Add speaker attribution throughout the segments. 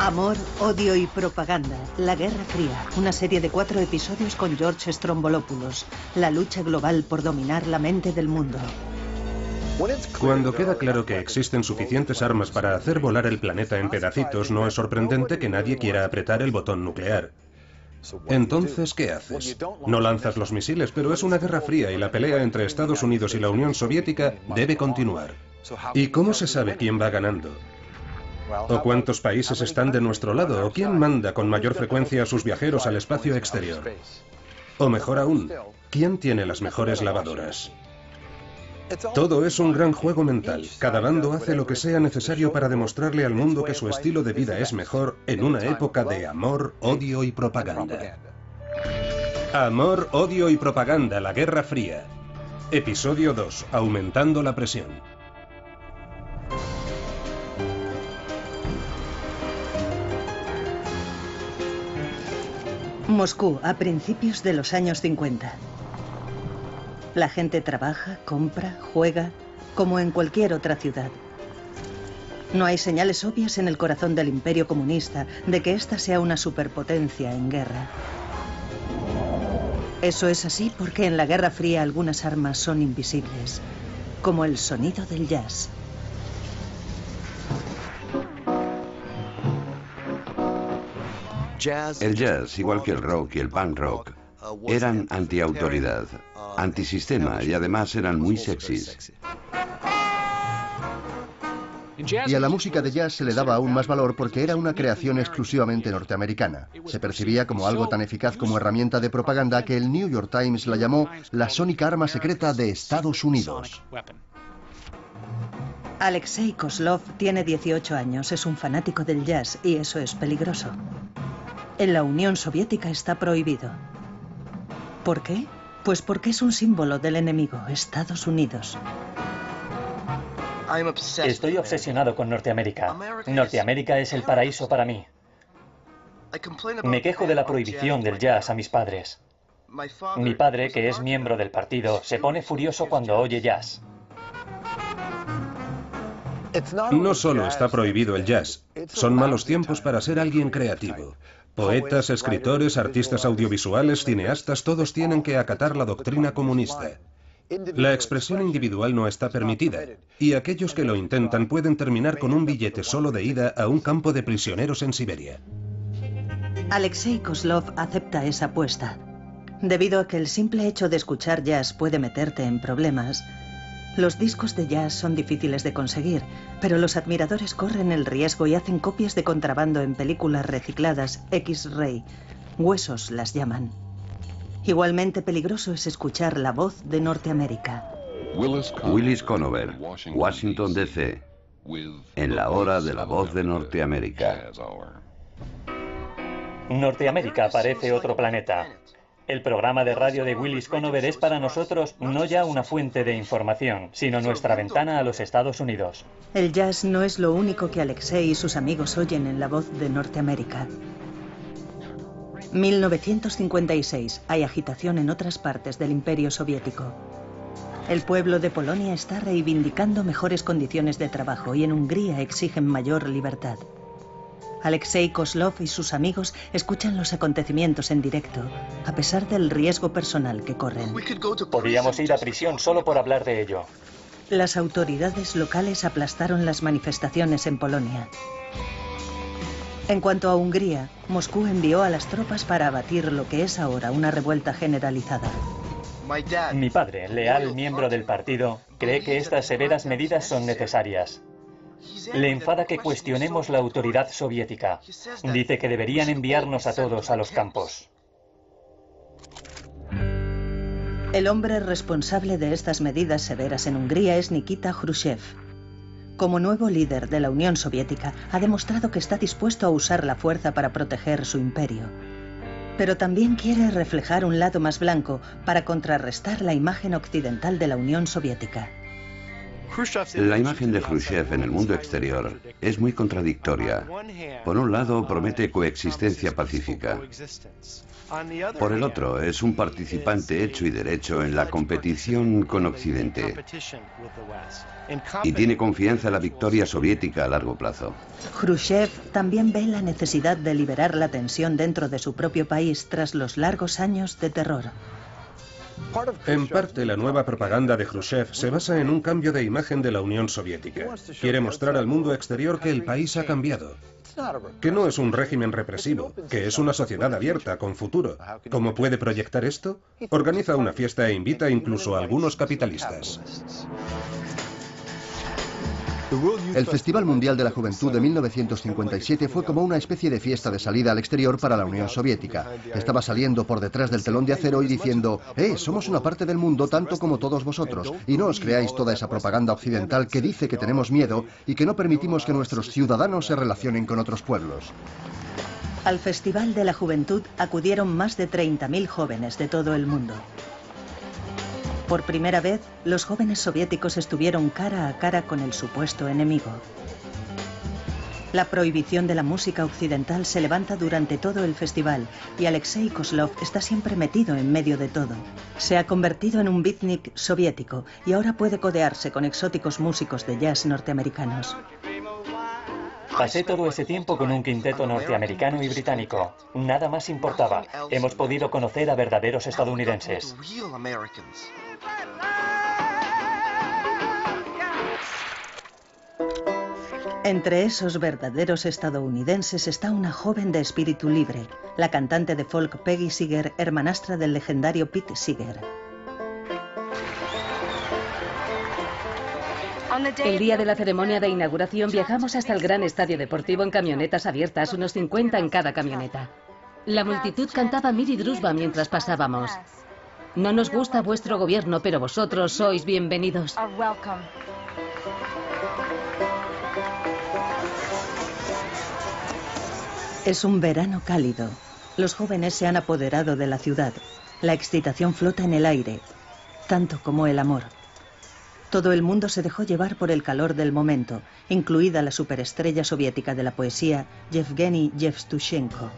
Speaker 1: Amor, odio y propaganda. La Guerra Fría. Una serie de 4 episodios con George Stroumboulopoulos. La lucha global por dominar la mente del mundo.
Speaker 2: Cuando queda claro que existen suficientes armas para hacer volar el planeta en pedacitos, no es sorprendente que nadie quiera apretar el botón nuclear. Entonces, ¿qué haces? No lanzas los misiles, pero es una guerra fría y la pelea entre Estados Unidos y la Unión Soviética debe continuar. ¿Y cómo se sabe quién va ganando? ¿O cuántos países están de nuestro lado? ¿O quién manda con mayor frecuencia a sus viajeros al espacio exterior? O mejor aún, ¿quién tiene las mejores lavadoras? Todo es un gran juego mental. Cada bando hace lo que sea necesario para demostrarle al mundo que su estilo de vida es mejor en una época de amor, odio y propaganda. Amor, odio y propaganda, la Guerra Fría. Episodio 2. Aumentando la presión.
Speaker 1: Moscú, a principios de los años 50. La gente trabaja, compra, juega, como en cualquier otra ciudad. No hay señales obvias en el corazón del imperio comunista de que ésta sea una superpotencia en guerra. Eso es así porque en la Guerra Fría algunas armas son invisibles, como el sonido del jazz.
Speaker 3: El jazz, igual que el rock y el punk rock, eran antiautoridad, antisistema y además eran muy sexys.
Speaker 4: Y a la música de jazz se le daba aún más valor porque era una creación exclusivamente norteamericana. Se percibía como algo tan eficaz como herramienta de propaganda que el New York Times la llamó la sónica arma secreta de Estados Unidos.
Speaker 1: Alexei Kozlov tiene 18 años, es un fanático del jazz y eso es peligroso. En la Unión Soviética está prohibido. ¿Por qué? Pues porque es un símbolo del enemigo, Estados Unidos.
Speaker 5: Estoy obsesionado con Norteamérica. Norteamérica es el paraíso para mí. Me quejo de la prohibición del jazz a mis padres. Mi padre, que es miembro del partido, se pone furioso cuando oye jazz.
Speaker 2: No solo está prohibido el jazz, son malos tiempos para ser alguien creativo. Poetas, escritores, artistas audiovisuales, cineastas, todos tienen que acatar la doctrina comunista. La expresión individual no está permitida, y aquellos que lo intentan pueden terminar con un billete solo de ida a un campo de prisioneros en Siberia.
Speaker 1: Alexei Kozlov acepta esa apuesta. Debido a que el simple hecho de escuchar jazz puede meterte en problemas, los discos de jazz son difíciles de conseguir, pero los admiradores corren el riesgo y hacen copias de contrabando en películas recicladas X-Ray. Huesos las llaman. Igualmente peligroso es escuchar la voz de Norteamérica.
Speaker 3: Willis Conover, Washington, D.C., en la hora de la voz de Norteamérica.
Speaker 5: Norteamérica parece otro planeta. El programa de radio de Willis Conover es para nosotros no ya una fuente de información, sino nuestra ventana a los Estados Unidos.
Speaker 1: El jazz no es lo único que Alexei y sus amigos oyen en la voz de Norteamérica. 1956. Hay agitación en otras partes del Imperio Soviético. El pueblo de Polonia está reivindicando mejores condiciones de trabajo y en Hungría exigen mayor libertad. Alexei Kozlov y sus amigos escuchan los acontecimientos en directo, a pesar del riesgo personal que corren.
Speaker 5: Podríamos ir a prisión solo por hablar de ello.
Speaker 1: Las autoridades locales aplastaron las manifestaciones en Polonia. En cuanto a Hungría, Moscú envió a las tropas para abatir lo que es ahora una revuelta generalizada.
Speaker 5: Mi padre, leal miembro del partido, cree que estas severas medidas son necesarias. Le enfada que cuestionemos la autoridad soviética. Dice que deberían enviarnos a todos a los campos.
Speaker 1: El hombre responsable de estas medidas severas en Hungría es Nikita Khrushchev. Como nuevo líder de la Unión Soviética, ha demostrado que está dispuesto a usar la fuerza para proteger su imperio. Pero también quiere reflejar un lado más blanco para contrarrestar la imagen occidental de la Unión Soviética.
Speaker 3: La imagen de Khrushchev en el mundo exterior es muy contradictoria. Por un lado, promete coexistencia pacífica. Por el otro, es un participante hecho y derecho en la competición con Occidente. Y tiene confianza en la victoria soviética a largo plazo.
Speaker 1: Khrushchev también ve la necesidad de liberar la tensión dentro de su propio país tras los largos años de terror.
Speaker 2: En parte, la nueva propaganda de Khrushchev se basa en un cambio de imagen de la Unión Soviética. Quiere mostrar al mundo exterior que el país ha cambiado, que no es un régimen represivo, que es una sociedad abierta, con futuro. ¿Cómo puede proyectar esto? Organiza una fiesta e invita incluso a algunos capitalistas.
Speaker 4: El Festival Mundial de la Juventud de 1957 fue como una especie de fiesta de salida al exterior para la Unión Soviética. Estaba saliendo por detrás del telón de acero y diciendo: somos una parte del mundo tanto como todos vosotros, y no os creáis toda esa propaganda occidental que dice que tenemos miedo y que no permitimos que nuestros ciudadanos se relacionen con otros pueblos.
Speaker 1: Al Festival de la Juventud acudieron más de 30.000 jóvenes de todo el mundo. Por primera vez, los jóvenes soviéticos estuvieron cara a cara con el supuesto enemigo. La prohibición de la música occidental se levanta durante todo el festival y Alexei Kozlov está siempre metido en medio de todo. Se ha convertido en un beatnik soviético y ahora puede codearse con exóticos músicos de jazz norteamericanos.
Speaker 5: Pasé todo ese tiempo con un quinteto norteamericano y británico. Nada más importaba. Hemos podido conocer a verdaderos estadounidenses.
Speaker 1: Entre esos verdaderos estadounidenses está una joven de espíritu libre, la cantante de folk Peggy Seeger, hermanastra del legendario Pete Seeger.
Speaker 6: El día de la ceremonia de inauguración viajamos hasta el gran estadio deportivo en camionetas abiertas, unos 50 en cada camioneta. La multitud cantaba Miri Druzhba mientras pasábamos. No nos gusta vuestro gobierno, pero vosotros sois bienvenidos.
Speaker 1: Es un verano cálido. Los jóvenes se han apoderado de la ciudad. La excitación flota en el aire, tanto como el amor. Todo el mundo se dejó llevar por el calor del momento, incluida la superestrella soviética de la poesía, Yevgeny Yevtushenko.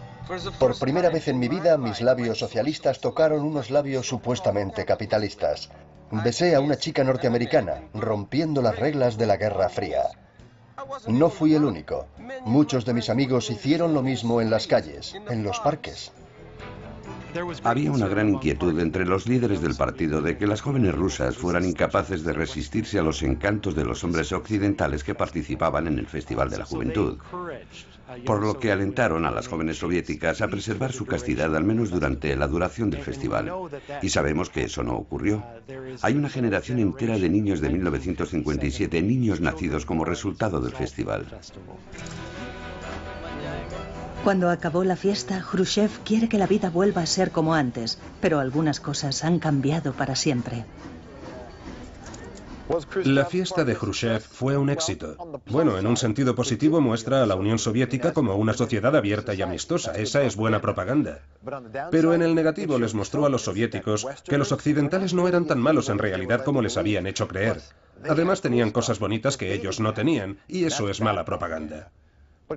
Speaker 4: Por primera vez en mi vida, mis labios socialistas tocaron unos labios supuestamente capitalistas. Besé a una chica norteamericana, rompiendo las reglas de la Guerra Fría. No fui el único. Muchos de mis amigos hicieron lo mismo en las calles, en los parques.
Speaker 3: Había una gran inquietud entre los líderes del partido de que las jóvenes rusas fueran incapaces de resistirse a los encantos de los hombres occidentales que participaban en el Festival de la Juventud, por lo que alentaron a las jóvenes soviéticas a preservar su castidad al menos durante la duración del festival. Y sabemos que eso no ocurrió. Hay una generación entera de niños de 1957, niños nacidos como resultado del festival.
Speaker 1: Cuando acabó la fiesta, Khrushchev quiere que la vida vuelva a ser como antes, pero algunas cosas han cambiado para siempre.
Speaker 2: La fiesta de Khrushchev fue un éxito. Bueno, en un sentido positivo muestra a la Unión Soviética como una sociedad abierta y amistosa. Esa es buena propaganda. Pero en el negativo les mostró a los soviéticos que los occidentales no eran tan malos en realidad como les habían hecho creer. Además tenían cosas bonitas que ellos no tenían, y eso es mala propaganda.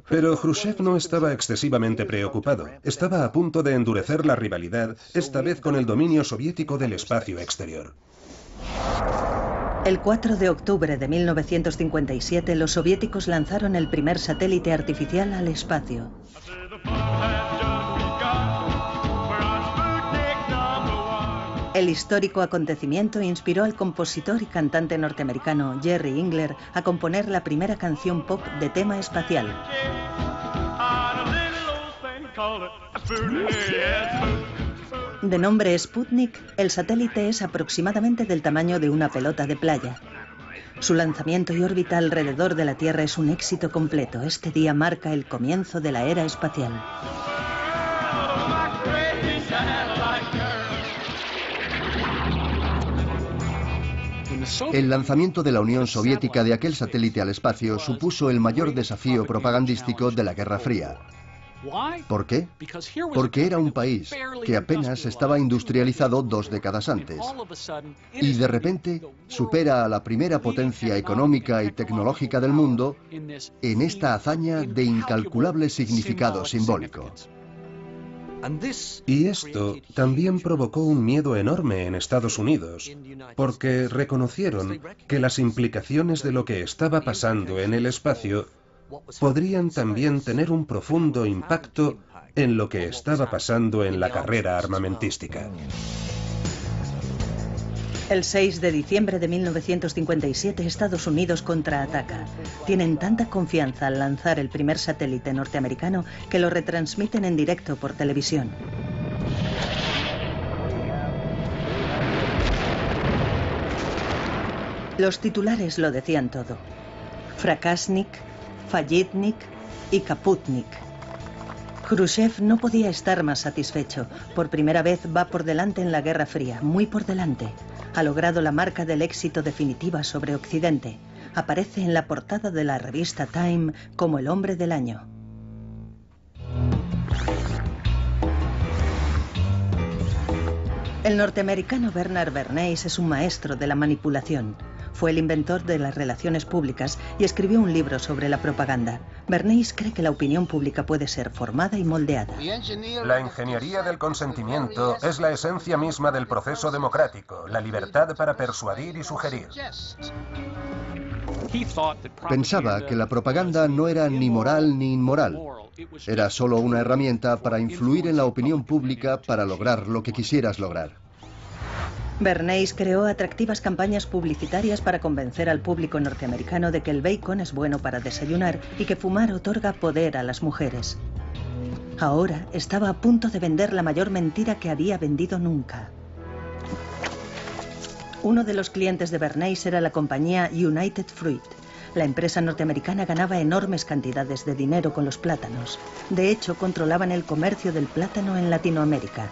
Speaker 2: Pero Khrushchev no estaba excesivamente preocupado. Estaba a punto de endurecer la rivalidad, esta vez con el dominio soviético del espacio exterior.
Speaker 1: El 4 de octubre de 1957, los soviéticos lanzaron el primer satélite artificial al espacio. El histórico acontecimiento inspiró al compositor y cantante norteamericano Jerry Ingler a componer la primera canción pop de tema espacial. De nombre Sputnik, el satélite es aproximadamente del tamaño de una pelota de playa. Su lanzamiento y órbita alrededor de la Tierra es un éxito completo. Este día marca el comienzo de la era espacial.
Speaker 4: El lanzamiento de la Unión Soviética de aquel satélite al espacio supuso el mayor desafío propagandístico de la Guerra Fría. ¿Por qué? Porque era un país que apenas estaba industrializado 2 décadas antes. Y de repente supera a la primera potencia económica y tecnológica del mundo en esta hazaña de incalculable significado simbólico.
Speaker 2: Y esto también provocó un miedo enorme en Estados Unidos, porque reconocieron que las implicaciones de lo que estaba pasando en el espacio podrían también tener un profundo impacto en lo que estaba pasando en la carrera armamentística.
Speaker 1: El 6 de diciembre de 1957, Estados Unidos contraataca. Tienen tanta confianza al lanzar el primer satélite norteamericano que lo retransmiten en directo por televisión. Los titulares lo decían todo. Fracasnik, Fallitnik y Kaputnik. Khrushchev no podía estar más satisfecho. Por primera vez va por delante en la Guerra Fría, muy por delante. Ha logrado la marca del éxito definitiva sobre Occidente. Aparece en la portada de la revista Time como el hombre del año. El norteamericano Bernard Bernays es un maestro de la manipulación. Fue el inventor de las relaciones públicas y escribió un libro sobre la propaganda. Bernays cree que la opinión pública puede ser formada y moldeada.
Speaker 2: La ingeniería del consentimiento es la esencia misma del proceso democrático, la libertad para persuadir y sugerir.
Speaker 4: Pensaba que la propaganda no era ni moral ni inmoral. Era solo una herramienta para influir en la opinión pública para lograr lo que quisieras lograr.
Speaker 1: Bernays creó atractivas campañas publicitarias para convencer al público norteamericano de que el bacon es bueno para desayunar y que fumar otorga poder a las mujeres. Ahora estaba a punto de vender la mayor mentira que había vendido nunca. Uno de los clientes de Bernays era la compañía United Fruit. La empresa norteamericana ganaba enormes cantidades de dinero con los plátanos. De hecho, controlaban el comercio del plátano en Latinoamérica.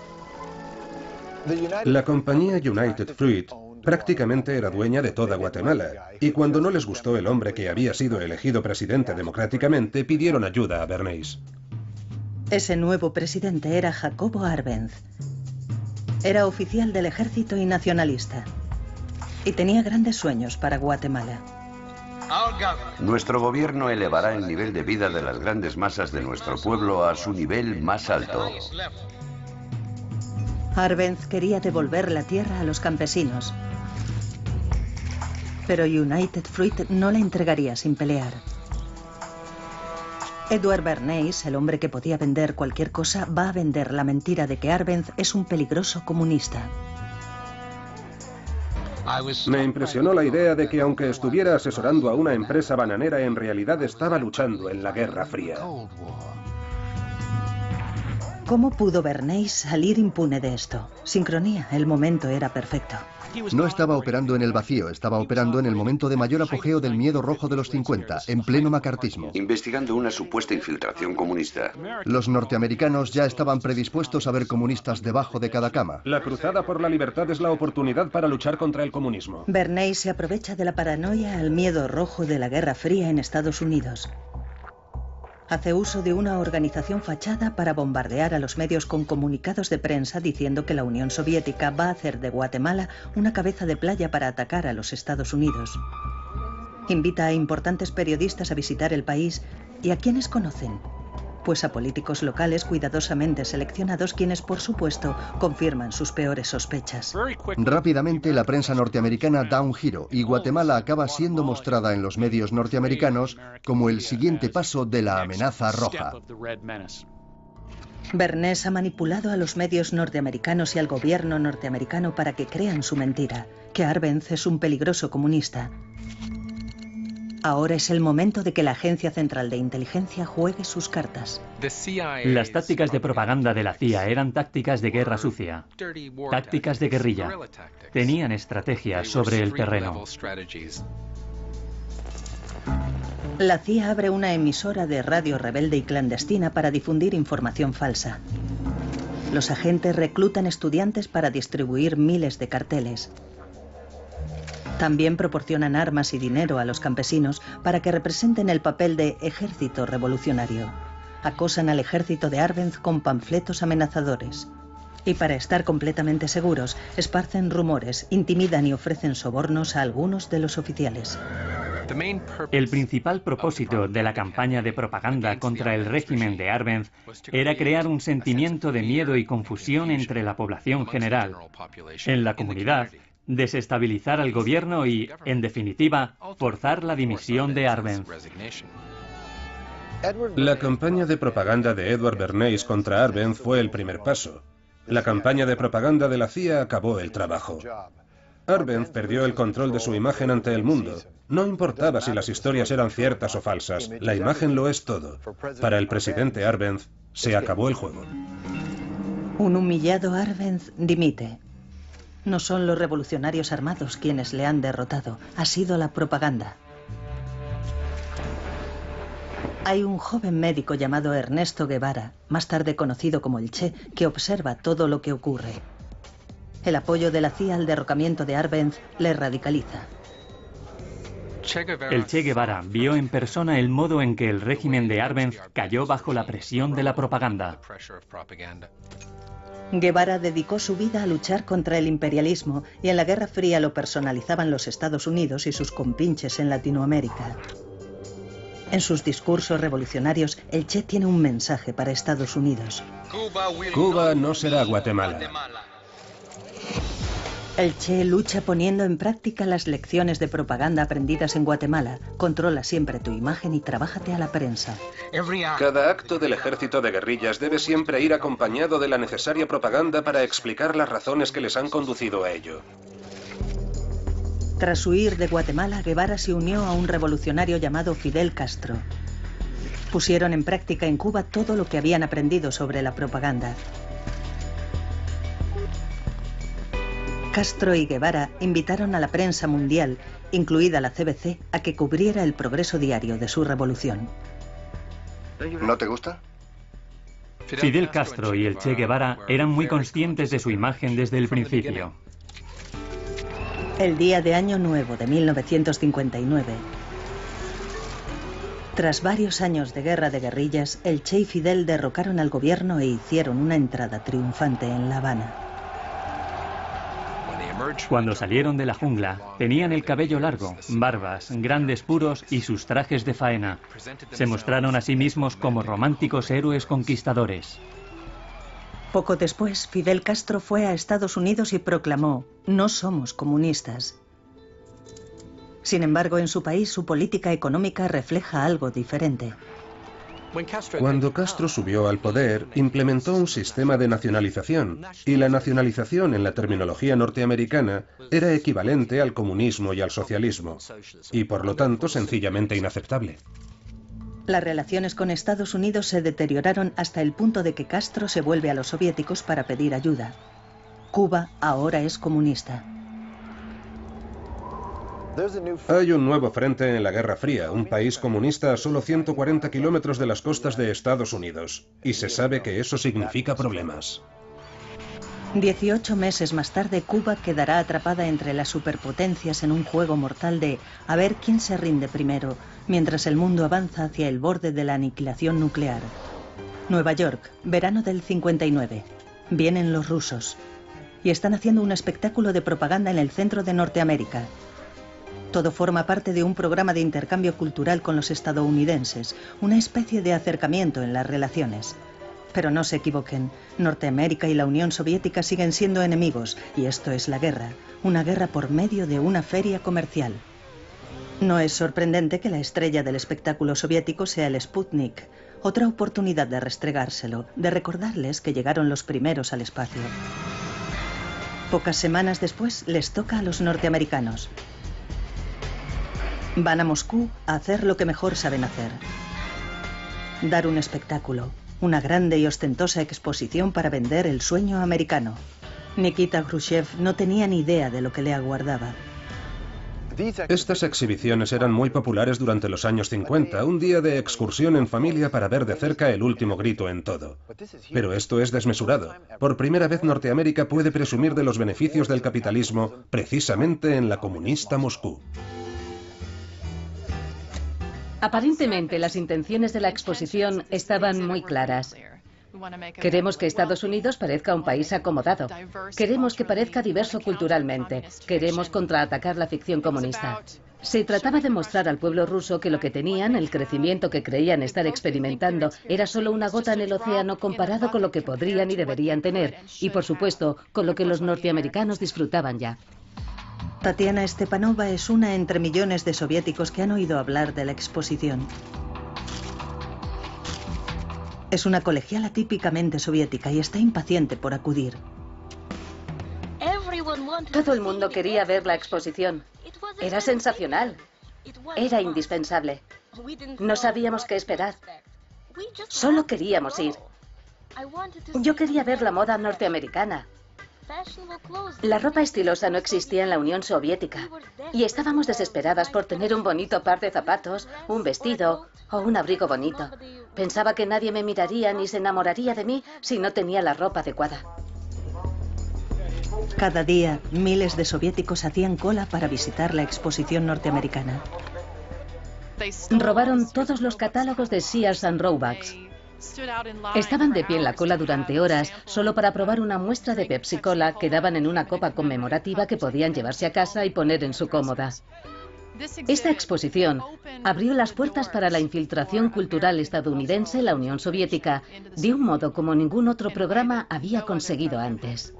Speaker 2: La compañía United Fruit prácticamente era dueña de toda Guatemala, y cuando no les gustó el hombre que había sido elegido presidente democráticamente, pidieron ayuda a Bernays.
Speaker 1: Ese nuevo presidente era Jacobo Arbenz. Era oficial del ejército y nacionalista. Y tenía grandes sueños para Guatemala.
Speaker 3: Nuestro gobierno elevará el nivel de vida de las grandes masas de nuestro pueblo a su nivel más alto.
Speaker 1: Arbenz quería devolver la tierra a los campesinos. Pero United Fruit no la entregaría sin pelear. Edward Bernays, el hombre que podía vender cualquier cosa, va a vender la mentira de que Arbenz es un peligroso comunista.
Speaker 2: Me impresionó la idea de que aunque estuviera asesorando a una empresa bananera, en realidad estaba luchando en la Guerra Fría.
Speaker 1: ¿Cómo pudo Bernays salir impune de esto? Sincronía, el momento era perfecto.
Speaker 4: No estaba operando en el vacío, estaba operando en el momento de mayor apogeo del miedo rojo de los 50, en pleno macartismo.
Speaker 3: Investigando una supuesta infiltración comunista.
Speaker 4: Los norteamericanos ya estaban predispuestos a ver comunistas debajo de cada cama.
Speaker 2: La cruzada por la libertad es la oportunidad para luchar contra el comunismo.
Speaker 1: Bernays se aprovecha de la paranoia al miedo rojo de la Guerra Fría en Estados Unidos. Hace uso de una organización fachada para bombardear a los medios con comunicados de prensa diciendo que la Unión Soviética va a hacer de Guatemala una cabeza de playa para atacar a los Estados Unidos. Invita a importantes periodistas a visitar el país. ¿Y a quiénes conocen? Pues a políticos locales cuidadosamente seleccionados, quienes, por supuesto, confirman sus peores sospechas.
Speaker 4: Rápidamente la prensa norteamericana da un giro y Guatemala acaba siendo mostrada en los medios norteamericanos como el siguiente paso de la amenaza roja.
Speaker 1: Bernays ha manipulado a los medios norteamericanos y al gobierno norteamericano para que crean su mentira, que Arbenz es un peligroso comunista. Ahora es el momento de que la Agencia Central de Inteligencia juegue sus cartas.
Speaker 5: Las tácticas de propaganda de la CIA eran tácticas de guerra sucia, tácticas de guerrilla. Tenían estrategias sobre el terreno.
Speaker 1: La CIA abre una emisora de radio rebelde y clandestina para difundir información falsa. Los agentes reclutan estudiantes para distribuir miles de carteles. También proporcionan armas y dinero a los campesinos para que representen el papel de ejército revolucionario. acosan al ejército de Arbenz con panfletos amenazadores. Y para estar completamente seguros, esparcen rumores, intimidan y ofrecen sobornos a algunos de los oficiales.
Speaker 5: El principal propósito de la campaña de propaganda contra el régimen de Arbenz era crear un sentimiento de miedo y confusión entre la población general. En la comunidad, desestabilizar al gobierno y, en definitiva, forzar la dimisión de Arbenz.
Speaker 2: La campaña de propaganda de Edward Bernays contra Arbenz fue el primer paso. La campaña de propaganda de la CIA acabó el trabajo. Arbenz perdió el control de su imagen ante el mundo. No importaba si las historias eran ciertas o falsas, la imagen lo es todo. Para el presidente Arbenz, se acabó el juego.
Speaker 1: Un humillado Arbenz dimite. No son los revolucionarios armados quienes le han derrotado, ha sido la propaganda. Hay un joven médico llamado Ernesto Guevara, más tarde conocido como el Che, que observa todo lo que ocurre. El apoyo de la CIA al derrocamiento de Arbenz le radicaliza.
Speaker 5: El Che Guevara vio en persona el modo en que el régimen de Arbenz cayó bajo la presión de la propaganda.
Speaker 1: Guevara dedicó su vida a luchar contra el imperialismo y en la Guerra Fría lo personalizaban los Estados Unidos y sus compinches en Latinoamérica. En sus discursos revolucionarios, el Che tiene un mensaje para Estados Unidos.
Speaker 2: Cuba no será Guatemala.
Speaker 1: El Che lucha poniendo en práctica las lecciones de propaganda aprendidas en Guatemala. Controla siempre tu imagen y trabájate a la prensa.
Speaker 2: Cada acto del ejército de guerrillas debe siempre ir acompañado de la necesaria propaganda para explicar las razones que les han conducido a ello.
Speaker 1: Tras huir de Guatemala, Guevara se unió a un revolucionario llamado Fidel Castro. Pusieron en práctica en Cuba todo lo que habían aprendido sobre la propaganda. Castro y Guevara invitaron a la prensa mundial, incluida la CBC, a que cubriera el progreso diario de su revolución.
Speaker 4: ¿No te gusta?
Speaker 5: Fidel Castro y el Che Guevara eran muy conscientes de su imagen desde el principio.
Speaker 1: El día de Año Nuevo de 1959. Tras varios años de guerra de guerrillas, el Che y Fidel derrocaron al gobierno e hicieron una entrada triunfante en La Habana.
Speaker 5: Cuando salieron de la jungla, tenían el cabello largo, barbas, grandes puros y sus trajes de faena. Se mostraron a sí mismos como románticos héroes conquistadores.
Speaker 1: Poco después, Fidel Castro fue a Estados Unidos y proclamó: "No somos comunistas". Sin embargo, en su país, su política económica refleja algo diferente.
Speaker 2: Cuando Castro subió al poder, implementó un sistema de nacionalización, y la nacionalización en la terminología norteamericana era equivalente al comunismo y al socialismo, y por lo tanto sencillamente inaceptable.
Speaker 1: Las relaciones con Estados Unidos se deterioraron hasta el punto de que Castro se vuelve a los soviéticos para pedir ayuda. Cuba ahora es comunista.
Speaker 2: Hay un nuevo frente en la Guerra Fría, un país comunista a solo 140 kilómetros de las costas de Estados Unidos, y se sabe que eso significa problemas.
Speaker 1: 18 meses más tarde, Cuba quedará atrapada entre las superpotencias en un juego mortal de a ver quién se rinde primero, mientras el mundo avanza hacia el borde de la aniquilación nuclear. Nueva York, verano del 59. Vienen los rusos. Y están haciendo un espectáculo de propaganda en el centro de Norteamérica. Todo forma parte de un programa de intercambio cultural con los estadounidenses, una especie de acercamiento en las relaciones. Pero no se equivoquen, Norteamérica y la Unión Soviética siguen siendo enemigos, y esto es la guerra, una guerra por medio de una feria comercial. No es sorprendente que la estrella del espectáculo soviético sea el Sputnik, otra oportunidad de restregárselo, de recordarles que llegaron los primeros al espacio. Pocas semanas después les toca a los norteamericanos. Van a Moscú a hacer lo que mejor saben hacer. Dar un espectáculo, una grande y ostentosa exposición para vender el sueño americano. Nikita Khrushchev no tenía ni idea de lo que le aguardaba.
Speaker 2: Estas exhibiciones eran muy populares durante los años 50, un día de excursión en familia para ver de cerca el último grito en todo. Pero esto es desmesurado. Por primera vez Norteamérica puede presumir de los beneficios del capitalismo precisamente en la comunista Moscú.
Speaker 6: Aparentemente, las intenciones de la exposición estaban muy claras. Queremos que Estados Unidos parezca un país acomodado. Queremos que parezca diverso culturalmente. Queremos contraatacar la ficción comunista. Se trataba de mostrar al pueblo ruso que lo que tenían, el crecimiento que creían estar experimentando, era solo una gota en el océano comparado con lo que podrían y deberían tener, y por supuesto, con lo que los norteamericanos disfrutaban ya.
Speaker 1: Tatiana Stepanova es una entre millones de soviéticos que han oído hablar de la exposición. Es una colegiala típicamente soviética y está impaciente por acudir.
Speaker 6: Todo el mundo quería ver la exposición. Era sensacional. Era indispensable. No sabíamos qué esperar. Solo queríamos ir. Yo quería ver la moda norteamericana. La ropa estilosa no existía en la Unión Soviética y estábamos desesperadas por tener un bonito par de zapatos, un vestido o un abrigo bonito. Pensaba que nadie me miraría ni se enamoraría de mí si no tenía la ropa adecuada.
Speaker 1: Cada día, miles de soviéticos hacían cola para visitar la exposición norteamericana.
Speaker 6: Robaron todos los catálogos de Sears and Roebucks. Estaban de pie en la cola durante horas solo para probar una muestra de Pepsi Cola que daban en una copa conmemorativa que podían llevarse a casa y poner en su cómoda. Esta exposición abrió las puertas para la infiltración cultural estadounidense en la Unión Soviética de un modo como ningún otro programa había conseguido antes.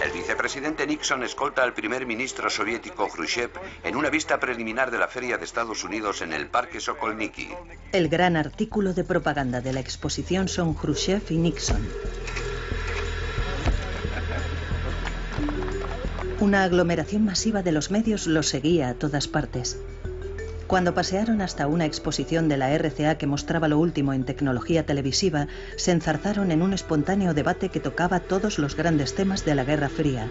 Speaker 3: El vicepresidente Nixon escolta al primer ministro soviético Khrushchev en una vista preliminar de la Feria de Estados Unidos en el Parque Sokolniki.
Speaker 1: El gran artículo de propaganda de la exposición son Khrushchev y Nixon. Una aglomeración masiva de los medios los seguía a todas partes. Cuando pasearon hasta una exposición de la RCA que mostraba lo último en tecnología televisiva, se enzarzaron en un espontáneo debate que tocaba todos los grandes temas de la Guerra Fría.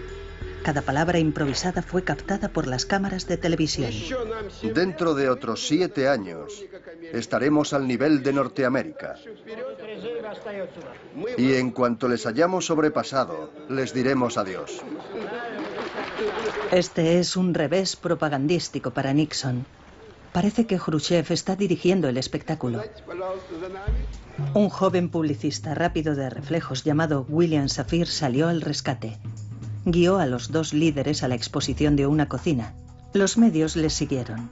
Speaker 1: Cada palabra improvisada fue captada por las cámaras de televisión.
Speaker 4: Dentro de otros 7 años estaremos al nivel de Norteamérica. Y en cuanto les hayamos sobrepasado, les diremos adiós.
Speaker 1: Este es un revés propagandístico para Nixon. Parece que Khrushchev está dirigiendo el espectáculo. Un joven publicista rápido de reflejos llamado William Safir salió al rescate. Guió a los dos líderes a la exposición de una cocina. Los medios les siguieron.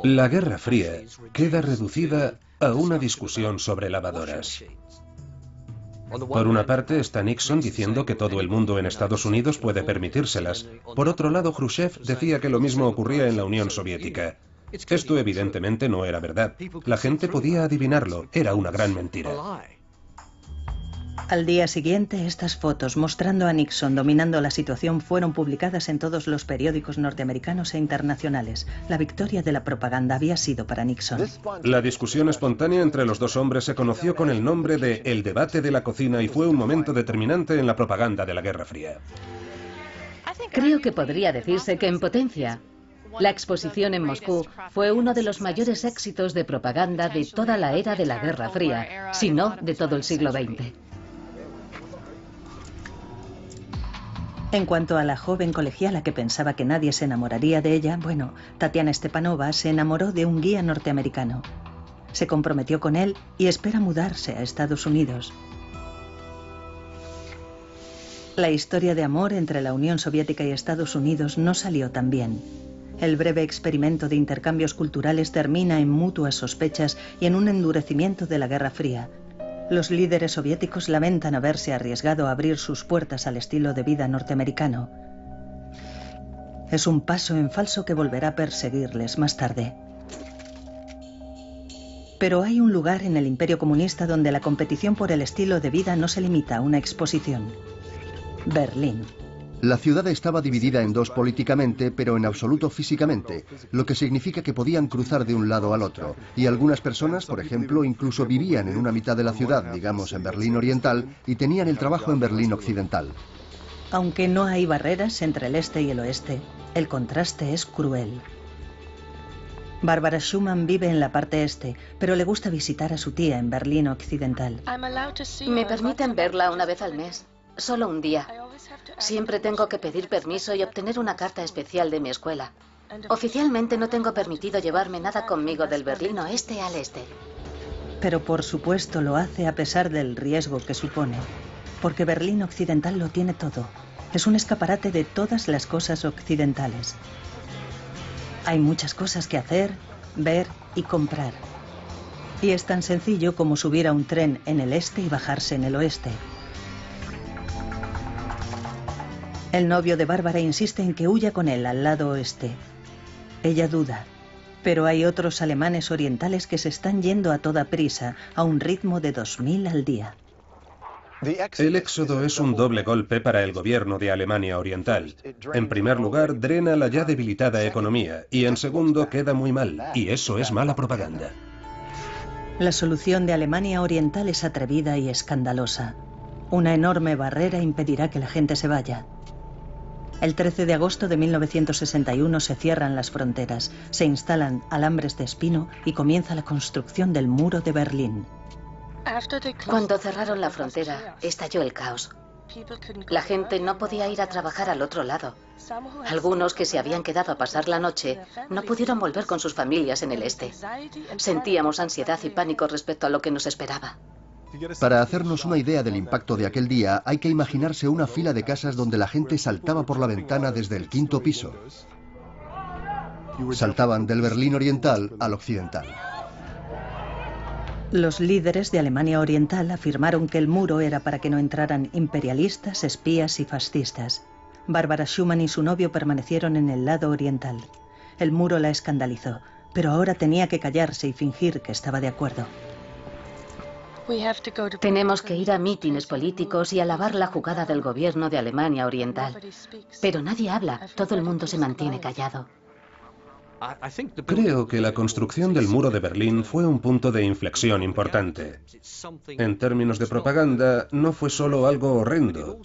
Speaker 2: La Guerra Fría queda reducida a una discusión sobre lavadoras. Por una parte está Nixon diciendo que todo el mundo en Estados Unidos puede permitírselas. Por otro lado, Khrushchev decía que lo mismo ocurría en la Unión Soviética. Esto evidentemente no era verdad. La gente podía adivinarlo. Era una gran mentira.
Speaker 1: Al día siguiente, estas fotos mostrando a Nixon dominando la situación fueron publicadas en todos los periódicos norteamericanos e internacionales. La victoria de la propaganda había sido para Nixon.
Speaker 2: La discusión espontánea entre los dos hombres se conoció con el nombre de El debate de la cocina y fue un momento determinante en la propaganda de la Guerra Fría.
Speaker 6: Creo que podría decirse que en potencia, la exposición en Moscú fue uno de los mayores éxitos de propaganda de toda la era de la Guerra Fría, si no de todo el siglo XX.
Speaker 1: En cuanto a la joven colegiala que pensaba que nadie se enamoraría de ella, bueno, Tatiana Stepanova se enamoró de un guía norteamericano. Se comprometió con él y espera mudarse a Estados Unidos. La historia de amor entre la Unión Soviética y Estados Unidos no salió tan bien. El breve experimento de intercambios culturales termina en mutuas sospechas y en un endurecimiento de la Guerra Fría. Los líderes soviéticos lamentan haberse arriesgado a abrir sus puertas al estilo de vida norteamericano. Es un paso en falso que volverá a perseguirles más tarde. Pero hay un lugar en el Imperio Comunista donde la competición por el estilo de vida no se limita a una exposición. Berlín.
Speaker 4: La ciudad estaba dividida en dos políticamente, pero en absoluto físicamente, lo que significa que podían cruzar de un lado al otro. Y algunas personas, por ejemplo, incluso vivían en una mitad de la ciudad, digamos en Berlín Oriental, y tenían el trabajo en Berlín Occidental.
Speaker 1: Aunque no hay barreras entre el este y el oeste, el contraste es cruel. Barbara Schumann vive en la parte este, pero le gusta visitar a su tía en Berlín Occidental.
Speaker 6: Me permiten verla una vez al mes, solo un día. Siempre tengo que pedir permiso y obtener una carta especial de mi escuela. Oficialmente no tengo permitido llevarme nada conmigo del Berlín Oeste al Este.
Speaker 1: Pero por supuesto lo hace a pesar del riesgo que supone, porque Berlín Occidental lo tiene todo. Es un escaparate de todas las cosas occidentales. Hay muchas cosas que hacer, ver y comprar. Y es tan sencillo como subir a un tren en el este y bajarse en el oeste. El novio de Bárbara insiste en que huya con él al lado oeste. Ella duda, pero hay otros alemanes orientales que se están yendo a toda prisa, a un ritmo de 2000 al día.
Speaker 2: El éxodo es un doble golpe para el gobierno de Alemania Oriental. En primer lugar, drena la ya debilitada economía y en segundo, queda muy mal, y eso es mala propaganda.
Speaker 1: La solución de Alemania Oriental es atrevida y escandalosa. Una enorme barrera impedirá que la gente se vaya. El 13 de agosto de 1961 se cierran las fronteras, se instalan alambres de espino y comienza la construcción del muro de Berlín.
Speaker 6: Cuando cerraron la frontera, estalló el caos. La gente no podía ir a trabajar al otro lado. Algunos que se habían quedado a pasar la noche no pudieron volver con sus familias en el este. Sentíamos ansiedad y pánico respecto a lo que nos esperaba.
Speaker 4: Para hacernos una idea del impacto de aquel día, hay que imaginarse una fila de casas donde la gente saltaba por la ventana desde el 5º piso. Saltaban del Berlín Oriental al Occidental.
Speaker 1: Los líderes de Alemania Oriental afirmaron que el muro era para que no entraran imperialistas, espías y fascistas. Bárbara Schumann y su novio permanecieron en el lado oriental. El muro la escandalizó, pero ahora tenía que callarse y fingir que estaba de acuerdo.
Speaker 6: Tenemos que ir a mítines políticos y alabar la jugada del gobierno de Alemania Oriental. Pero nadie habla, todo el mundo se mantiene callado.
Speaker 2: Creo que la construcción del muro de Berlín fue un punto de inflexión importante. En términos de propaganda, no fue solo algo horrendo.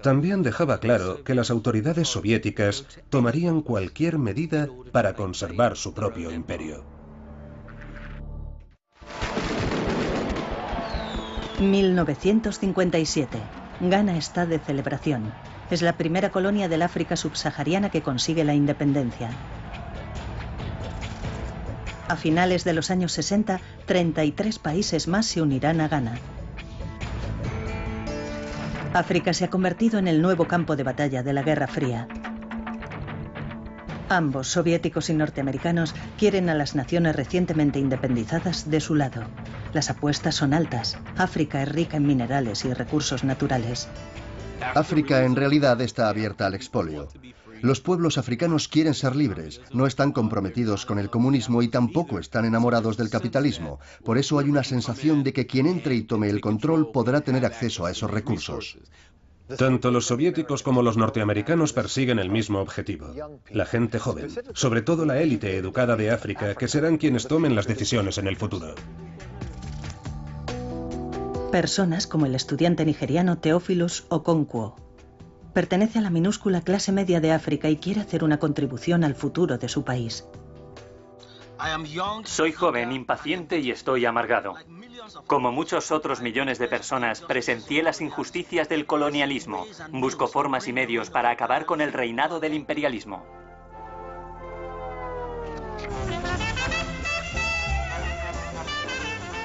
Speaker 2: También dejaba claro que las autoridades soviéticas tomarían cualquier medida para conservar su propio imperio.
Speaker 1: 1957. Ghana está de celebración. Es la primera colonia del África subsahariana que consigue la independencia. A finales de los años 60, 33 países más se unirán a Ghana. África se ha convertido en el nuevo campo de batalla de la Guerra Fría. Ambos, soviéticos y norteamericanos, quieren a las naciones recientemente independizadas de su lado. Las apuestas son altas. África es rica en minerales y recursos naturales.
Speaker 4: África en realidad está abierta al expolio. Los pueblos africanos quieren ser libres, no están comprometidos con el comunismo y tampoco están enamorados del capitalismo. Por eso hay una sensación de que quien entre y tome el control podrá tener acceso a esos recursos.
Speaker 2: Tanto los soviéticos como los norteamericanos persiguen el mismo objetivo: la gente joven, sobre todo la élite educada de África, que serán quienes tomen las decisiones en el futuro.
Speaker 1: Personas como el estudiante nigeriano Theophilus Okonkwo. Pertenece a la minúscula clase media de África y quiere hacer una contribución al futuro de su país.
Speaker 5: Soy joven, impaciente y estoy amargado. Como muchos otros millones de personas, presencié las injusticias del colonialismo. Busco formas y medios para acabar con el reinado del imperialismo.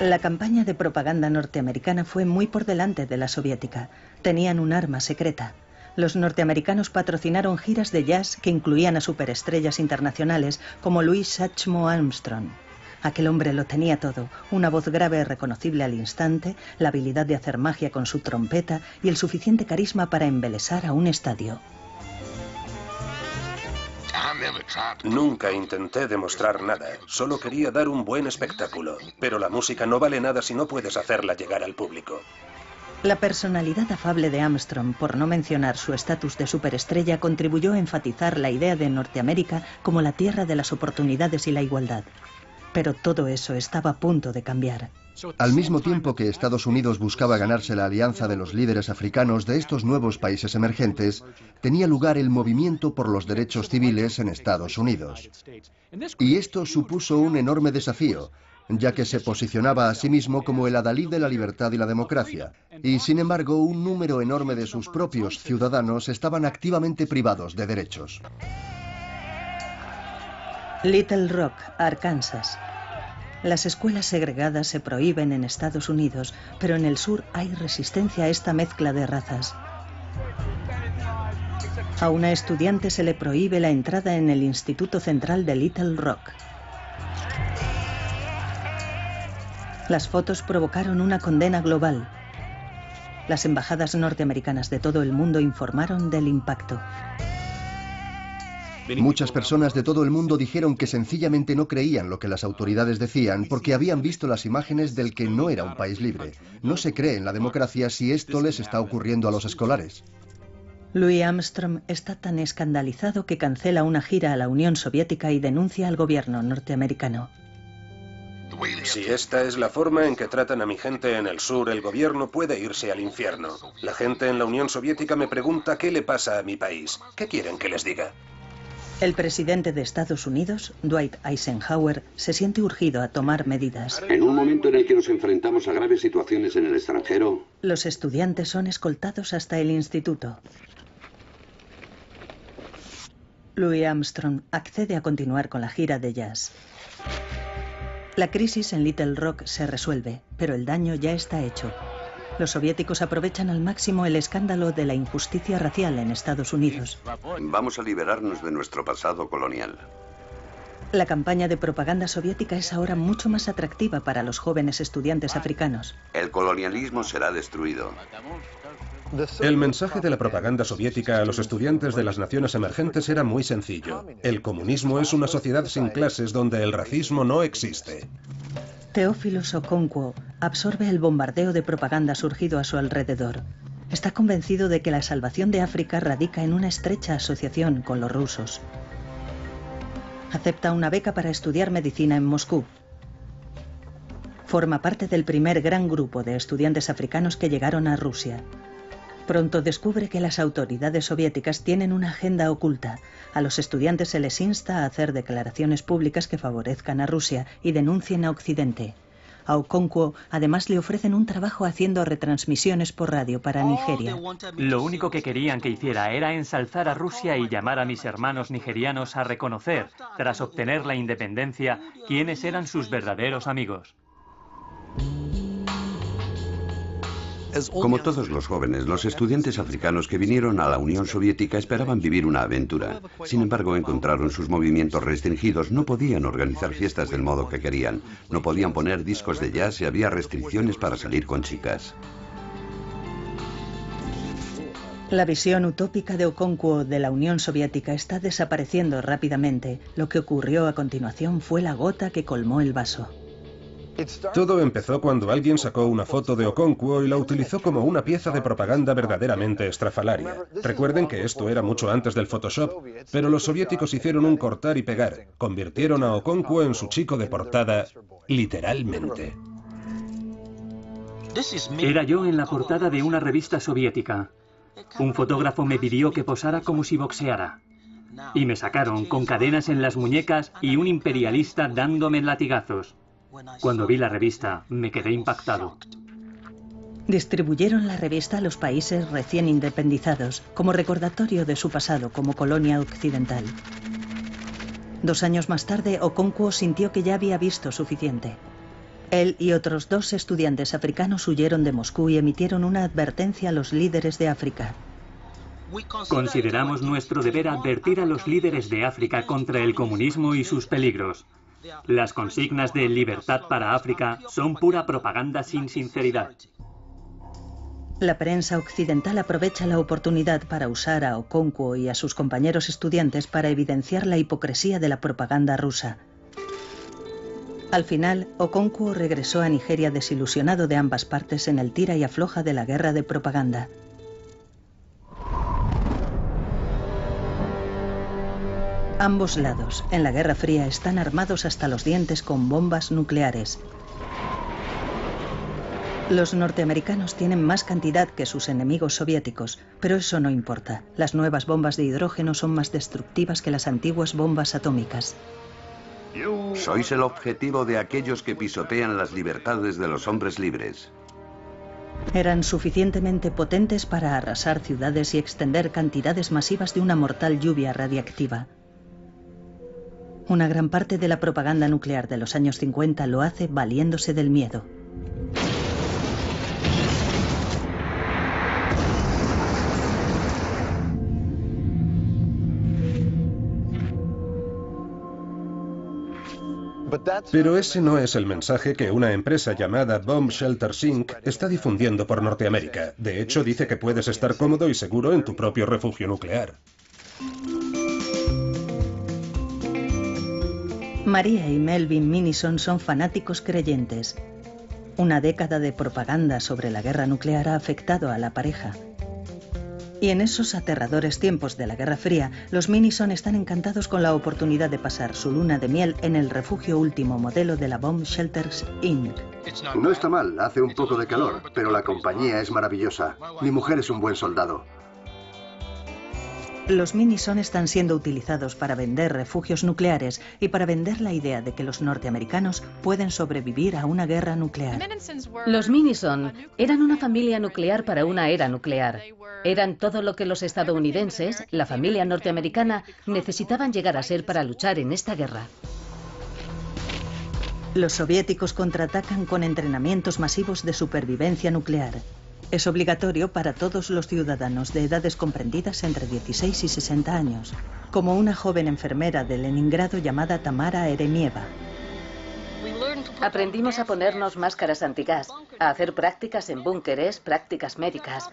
Speaker 1: La campaña de propaganda norteamericana fue muy por delante de la soviética. Tenían un arma secreta. Los norteamericanos patrocinaron giras de jazz que incluían a superestrellas internacionales como Louis Satchmo Armstrong. Aquel hombre lo tenía todo: una voz grave reconocible al instante, la habilidad de hacer magia con su trompeta y el suficiente carisma para embelesar a un estadio.
Speaker 2: Nunca intenté demostrar nada, solo quería dar un buen espectáculo. Pero la música no vale nada si no puedes hacerla llegar al público.
Speaker 1: La personalidad afable de Armstrong, por no mencionar su estatus de superestrella, contribuyó a enfatizar la idea de Norteamérica como la tierra de las oportunidades y la igualdad. Pero todo eso estaba a punto de cambiar.
Speaker 4: Al mismo tiempo que Estados Unidos buscaba ganarse la alianza de los líderes africanos de estos nuevos países emergentes, tenía lugar el movimiento por los derechos civiles en Estados Unidos. Y esto supuso un enorme desafío, ya que se posicionaba a sí mismo como el adalid de la libertad y la democracia. Y sin embargo, un número enorme de sus propios ciudadanos estaban activamente privados de derechos.
Speaker 1: Little Rock, Arkansas. Las escuelas segregadas se prohíben en Estados Unidos, pero en el sur hay resistencia a esta mezcla de razas. A una estudiante se le prohíbe la entrada en el Instituto Central de Little Rock. Las fotos provocaron una condena global. Las embajadas norteamericanas de todo el mundo informaron del impacto.
Speaker 4: Muchas personas de todo el mundo dijeron que sencillamente no creían lo que las autoridades decían porque habían visto las imágenes del que no era un país libre. No se cree en la democracia si esto les está ocurriendo a los escolares.
Speaker 1: Louis Armstrong está tan escandalizado que cancela una gira a la Unión Soviética y denuncia al gobierno norteamericano.
Speaker 2: Si esta es la forma en que tratan a mi gente en el sur, el gobierno puede irse al infierno. La gente en la Unión Soviética me pregunta qué le pasa a mi país. ¿Qué quieren que les diga?
Speaker 1: El presidente de Estados Unidos, Dwight Eisenhower, se siente urgido a tomar medidas.
Speaker 3: En un momento en el que nos enfrentamos a graves situaciones en el extranjero,
Speaker 1: los estudiantes son escoltados hasta el instituto. Louis Armstrong accede a continuar con la gira de jazz. La crisis en Little Rock se resuelve, pero el daño ya está hecho. Los soviéticos aprovechan al máximo el escándalo de la injusticia racial en Estados Unidos.
Speaker 3: Vamos a liberarnos de nuestro pasado colonial.
Speaker 1: La campaña de propaganda soviética es ahora mucho más atractiva para los jóvenes estudiantes africanos.
Speaker 3: El colonialismo será destruido.
Speaker 2: El mensaje de la propaganda soviética a los estudiantes de las naciones emergentes era muy sencillo. El comunismo es una sociedad sin clases donde el racismo no existe.
Speaker 1: Theophilus Okonkwo absorbe el bombardeo de propaganda surgido a su alrededor. Está convencido de que la salvación de África radica en una estrecha asociación con los rusos. Acepta una beca para estudiar medicina en Moscú. Forma parte del primer gran grupo de estudiantes africanos que llegaron a Rusia. Pronto descubre que las autoridades soviéticas tienen una agenda oculta. A los estudiantes se les insta a hacer declaraciones públicas que favorezcan a Rusia y denuncien a Occidente. A Okonkwo además le ofrecen un trabajo haciendo retransmisiones por radio para Nigeria.
Speaker 5: Lo único que querían que hiciera era ensalzar a Rusia y llamar a mis hermanos nigerianos a reconocer, tras obtener la independencia, quiénes eran sus verdaderos amigos.
Speaker 3: Como todos los jóvenes, los estudiantes africanos que vinieron a la Unión Soviética esperaban vivir una aventura. Sin embargo, encontraron sus movimientos restringidos, no podían organizar fiestas del modo que querían, no podían poner discos de jazz y había restricciones para salir con chicas.
Speaker 1: La visión utópica de Okonkwo de la Unión Soviética está desapareciendo rápidamente. Lo que ocurrió a continuación fue la gota que colmó el vaso.
Speaker 2: Todo empezó cuando alguien sacó una foto de Okonkwo y la utilizó como una pieza de propaganda verdaderamente estrafalaria. Recuerden que esto era mucho antes del Photoshop, pero los soviéticos hicieron un cortar y pegar. Convirtieron a Okonkwo en su chico de portada, literalmente.
Speaker 5: Era yo en la portada de una revista soviética. Un fotógrafo me pidió que posara como si boxeara. Y me sacaron con cadenas en las muñecas y un imperialista dándome latigazos. Cuando vi la revista, me quedé impactado.
Speaker 1: Distribuyeron la revista a los países recién independizados, como recordatorio de su pasado como colonia occidental. 2 años más tarde, Okonkwo sintió que ya había visto suficiente. Él y otros 2 estudiantes africanos huyeron de Moscú y emitieron una advertencia a los líderes de África.
Speaker 5: Consideramos nuestro deber advertir a los líderes de África contra el comunismo y sus peligros. Las consignas de libertad para África son pura propaganda sin sinceridad.
Speaker 1: La prensa occidental aprovecha la oportunidad para usar a Okonkwo y a sus compañeros estudiantes para evidenciar la hipocresía de la propaganda rusa. Al final, Okonkwo regresó a Nigeria desilusionado de ambas partes en el tira y afloja de la guerra de propaganda. Ambos lados, en la Guerra Fría, están armados hasta los dientes con bombas nucleares. Los norteamericanos tienen más cantidad que sus enemigos soviéticos, pero eso no importa. Las nuevas bombas de hidrógeno son más destructivas que las antiguas bombas atómicas.
Speaker 3: Sois el objetivo de aquellos que pisotean las libertades de los hombres libres.
Speaker 1: Eran suficientemente potentes para arrasar ciudades y extender cantidades masivas de una mortal lluvia radiactiva. Una gran parte de la propaganda nuclear de los años 50 lo hace valiéndose del miedo.
Speaker 2: Pero ese no es el mensaje que una empresa llamada Bomb Shelters Inc. está difundiendo por Norteamérica. De hecho, dice que puedes estar cómodo y seguro en tu propio refugio nuclear.
Speaker 1: María y Melvin Minison son fanáticos creyentes. Una década de propaganda sobre la guerra nuclear ha afectado a la pareja. Y en esos aterradores tiempos de la Guerra Fría, los Minison están encantados con la oportunidad de pasar su luna de miel en el refugio último modelo de la Bomb Shelters Inc.
Speaker 4: No está mal, hace un poco de calor, pero la compañía es maravillosa. Mi mujer es un buen soldado.
Speaker 1: Los Minison están siendo utilizados para vender refugios nucleares y para vender la idea de que los norteamericanos pueden sobrevivir a una guerra nuclear.
Speaker 6: Los Minison eran una familia nuclear para una era nuclear. Eran todo lo que los estadounidenses, la familia norteamericana, necesitaban llegar a ser para luchar en esta guerra.
Speaker 1: Los soviéticos contraatacan con entrenamientos masivos de supervivencia nuclear. Es obligatorio para todos los ciudadanos de edades comprendidas entre 16 y 60 años, como una joven enfermera de Leningrado llamada Tamara Eremieva.
Speaker 6: Aprendimos a ponernos máscaras antigas, a hacer prácticas en búnkeres, prácticas médicas.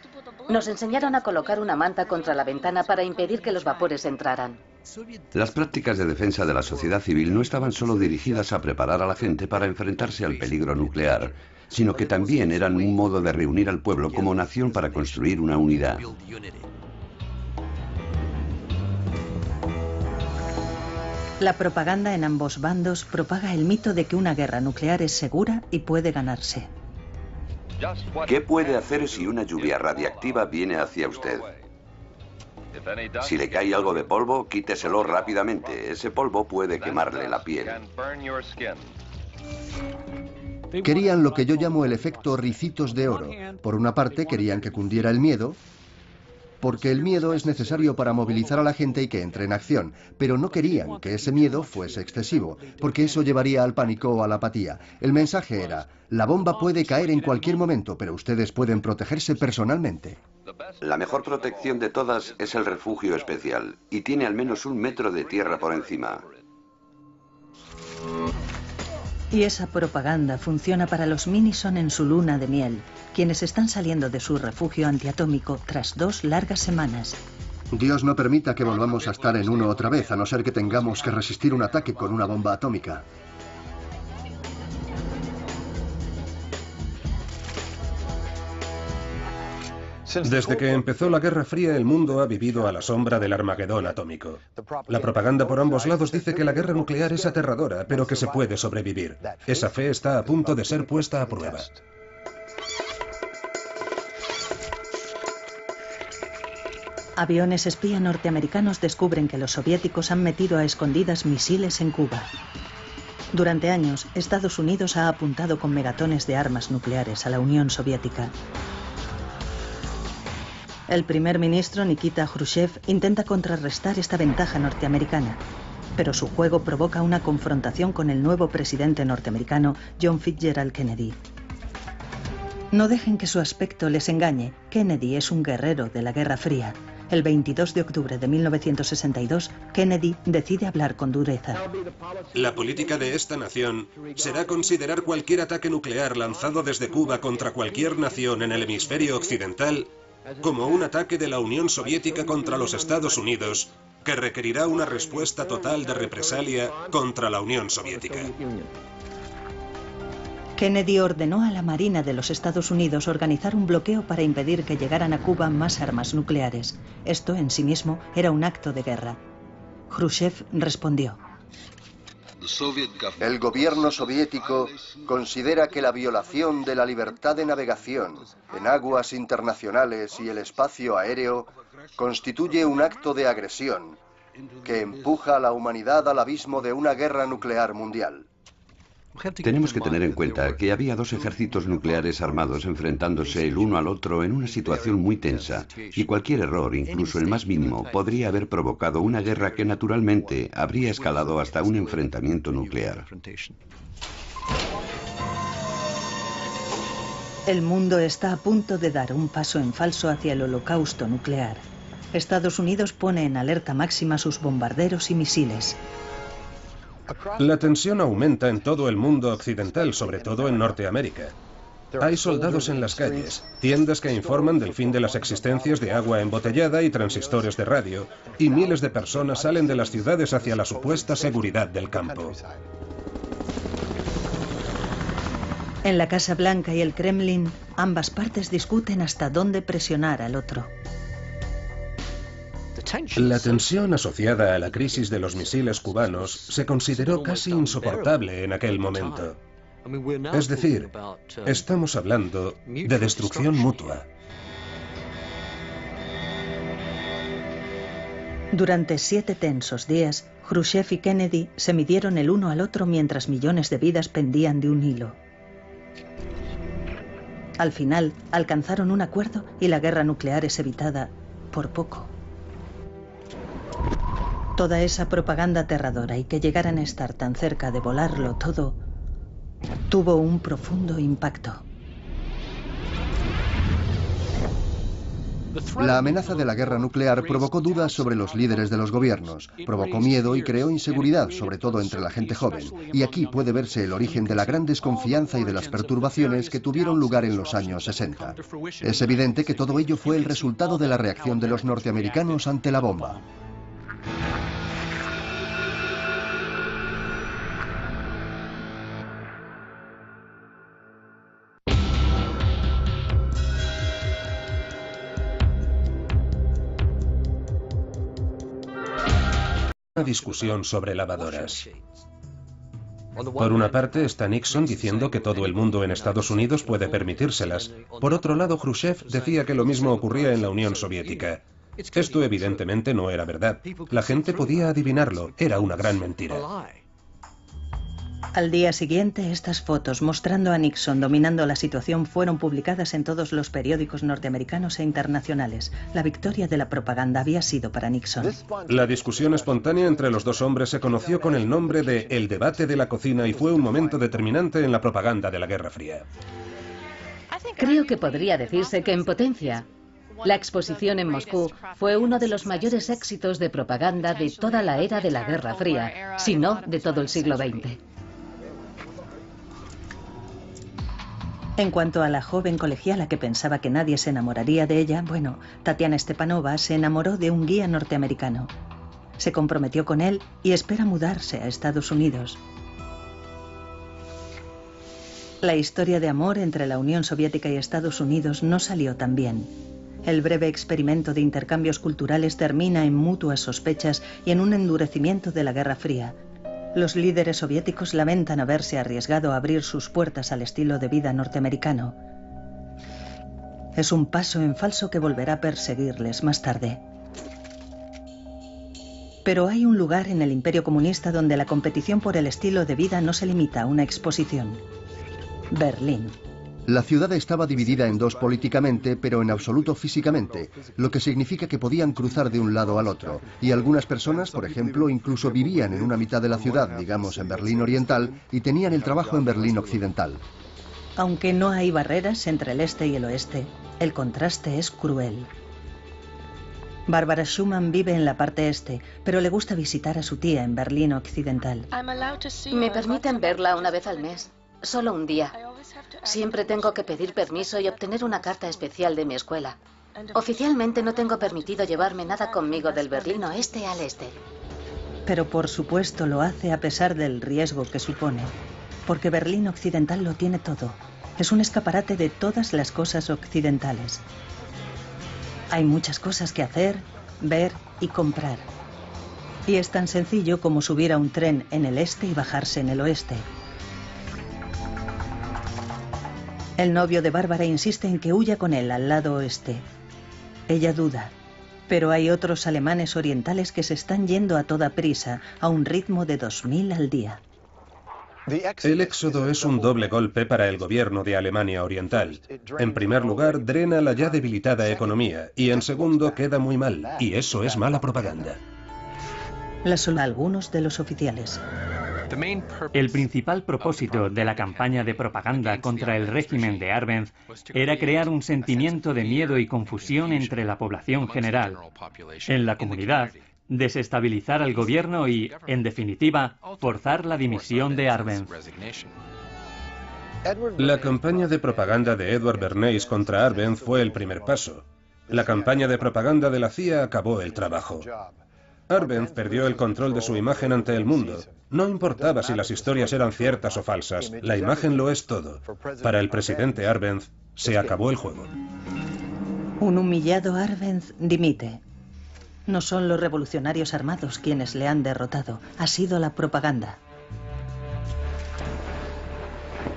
Speaker 6: Nos enseñaron a colocar una manta contra la ventana para impedir que los vapores entraran.
Speaker 3: Las prácticas de defensa de la sociedad civil no estaban solo dirigidas a preparar a la gente para enfrentarse al peligro nuclear, sino que también eran un modo de reunir al pueblo como nación para construir una unidad.
Speaker 1: La propaganda en ambos bandos propaga el mito de que una guerra nuclear es segura y puede ganarse.
Speaker 3: ¿Qué puede hacer si una lluvia radiactiva viene hacia usted? Si le cae algo de polvo, quíteselo rápidamente. Ese polvo puede quemarle la piel.
Speaker 4: Querían lo que yo llamo el efecto ricitos de oro. Por una parte, querían que cundiera el miedo, porque el miedo es necesario para movilizar a la gente y que entre en acción, pero no querían que ese miedo fuese excesivo, porque eso llevaría al pánico o a la apatía. El mensaje era, la bomba puede caer en cualquier momento, pero ustedes pueden protegerse personalmente.
Speaker 3: La mejor protección de todas es el refugio especial, y tiene al menos 1 metro de tierra por encima.
Speaker 1: Y esa propaganda funciona para los Minison en su luna de miel, quienes están saliendo de su refugio antiatómico tras 2 largas semanas.
Speaker 4: Dios no permita que volvamos a estar en uno otra vez, a no ser que tengamos que resistir un ataque con una bomba atómica.
Speaker 2: Desde que empezó la Guerra Fría, el mundo ha vivido a la sombra del Armagedón atómico. La propaganda por ambos lados dice que la guerra nuclear es aterradora, pero que se puede sobrevivir. Esa fe está a punto de ser puesta a prueba.
Speaker 1: Aviones espía norteamericanos descubren que los soviéticos han metido a escondidas misiles en Cuba. Durante años, Estados Unidos ha apuntado con megatones de armas nucleares a la Unión Soviética. El primer ministro Nikita Khrushchev intenta contrarrestar esta ventaja norteamericana, pero su juego provoca una confrontación con el nuevo presidente norteamericano, John Fitzgerald Kennedy. No dejen que su aspecto les engañe. Kennedy es un guerrero de la Guerra Fría. El 22 de octubre de 1962, Kennedy decide hablar con dureza.
Speaker 2: La política de esta nación será considerar cualquier ataque nuclear lanzado desde Cuba contra cualquier nación en el hemisferio occidental como un ataque de la Unión Soviética contra los Estados Unidos, que requerirá una respuesta total de represalia contra la Unión Soviética.
Speaker 1: Kennedy ordenó a la Marina de los Estados Unidos organizar un bloqueo para impedir que llegaran a Cuba más armas nucleares. Esto en sí mismo era un acto de guerra. Khrushchev respondió:
Speaker 4: El gobierno soviético considera que la violación de la libertad de navegación en aguas internacionales y el espacio aéreo constituye un acto de agresión que empuja a la humanidad al abismo de una guerra nuclear mundial.
Speaker 3: Tenemos que tener en cuenta que había dos ejércitos nucleares armados enfrentándose el uno al otro en una situación muy tensa, y cualquier error, incluso el más mínimo, podría haber provocado una guerra que naturalmente habría escalado hasta un enfrentamiento nuclear.
Speaker 1: El mundo está a punto de dar un paso en falso hacia el holocausto nuclear. Estados Unidos pone en alerta máxima sus bombarderos y misiles.
Speaker 2: La tensión aumenta en todo el mundo occidental, sobre todo en Norteamérica. Hay soldados en las calles, tiendas que informan del fin de las existencias de agua embotellada y transistores de radio, y miles de personas salen de las ciudades hacia la supuesta seguridad del campo.
Speaker 1: En la Casa Blanca y el Kremlin, ambas partes discuten hasta dónde presionar al otro.
Speaker 2: La tensión asociada a la crisis de los misiles cubanos se consideró casi insoportable en aquel momento. Es decir, estamos hablando de destrucción mutua.
Speaker 1: Durante 7 tensos días, Khrushchev y Kennedy se midieron el uno al otro mientras millones de vidas pendían de un hilo. Al final, alcanzaron un acuerdo y la guerra nuclear es evitada por poco. Toda esa propaganda aterradora y que llegaran a estar tan cerca de volarlo todo, tuvo un profundo impacto.
Speaker 4: La amenaza de la guerra nuclear provocó dudas sobre los líderes de los gobiernos, provocó miedo y creó inseguridad, sobre todo entre la gente joven. Y aquí puede verse el origen de la gran desconfianza y de las perturbaciones que tuvieron lugar en los años 60. Es evidente que todo ello fue el resultado de la reacción de los norteamericanos ante la bomba.
Speaker 2: Una discusión sobre lavadoras. Por una parte está Nixon diciendo que todo el mundo en Estados Unidos puede permitírselas. Por otro lado, Khrushchev decía que lo mismo ocurría en la Unión Soviética. Esto evidentemente no era verdad. La gente podía adivinarlo. Era una gran mentira.
Speaker 1: Al día siguiente, estas fotos mostrando a Nixon dominando la situación fueron publicadas en todos los periódicos norteamericanos e internacionales. La victoria de la propaganda había sido para Nixon.
Speaker 2: La discusión espontánea entre los dos hombres se conoció con el nombre de El debate de la cocina y fue un momento determinante en la propaganda de la Guerra Fría.
Speaker 6: Creo que podría decirse que en potencia, la exposición en Moscú fue uno de los mayores éxitos de propaganda de toda la era de la Guerra Fría, si no de todo el siglo XX.
Speaker 1: En cuanto a la joven colegiala que pensaba que nadie se enamoraría de ella, bueno, Tatiana Stepanova se enamoró de un guía norteamericano. Se comprometió con él y espera mudarse a Estados Unidos. La historia de amor entre la Unión Soviética y Estados Unidos no salió tan bien. El breve experimento de intercambios culturales termina en mutuas sospechas y en un endurecimiento de la Guerra Fría. Los líderes soviéticos lamentan haberse arriesgado a abrir sus puertas al estilo de vida norteamericano. Es un paso en falso que volverá a perseguirles más tarde. Pero hay un lugar en el Imperio Comunista donde la competición por el estilo de vida no se limita a una exposición. Berlín.
Speaker 4: La ciudad estaba dividida en dos políticamente, pero en absoluto físicamente, lo que significa que podían cruzar de un lado al otro. Y algunas personas, por ejemplo, incluso vivían en una mitad de la ciudad, digamos en Berlín Oriental, y tenían el trabajo en Berlín Occidental.
Speaker 1: Aunque no hay barreras entre el este y el oeste, el contraste es cruel. Barbara Schumann vive en la parte este, pero le gusta visitar a su tía en Berlín Occidental.
Speaker 6: Me permiten verla una vez al mes, solo un día. Siempre tengo que pedir permiso y obtener una carta especial de mi escuela. Oficialmente no tengo permitido llevarme nada conmigo del Berlín Oeste al este.
Speaker 1: Pero por supuesto lo hace a pesar del riesgo que supone, porque Berlín Occidental lo tiene todo. Es un escaparate de todas las cosas occidentales. Hay muchas cosas que hacer, ver y comprar. Y es tan sencillo como subir a un tren en el este y bajarse en el oeste. El novio de Bárbara insiste en que huya con él al lado oeste. Ella duda, pero hay otros alemanes orientales que se están yendo a toda prisa, a un ritmo de 2000 al día.
Speaker 2: El éxodo es un doble golpe para el gobierno de Alemania Oriental. En primer lugar, drena la ya debilitada economía y en segundo, queda muy mal, y eso es mala propaganda.
Speaker 1: Son algunos de los oficiales.
Speaker 5: El principal propósito de la campaña de propaganda contra el régimen de Arbenz era crear un sentimiento de miedo y confusión entre la población general. En la comunidad, desestabilizar al gobierno y, en definitiva, forzar la dimisión de Arbenz.
Speaker 2: La campaña de propaganda de Edward Bernays contra Arbenz fue el primer paso. La campaña de propaganda de la CIA acabó el trabajo. Arbenz perdió el control de su imagen ante el mundo. No importaba si las historias eran ciertas o falsas, la imagen lo es todo. Para el presidente Arbenz, se acabó el juego.
Speaker 1: Un humillado Arbenz dimite. No son los revolucionarios armados quienes le han derrotado, ha sido la propaganda.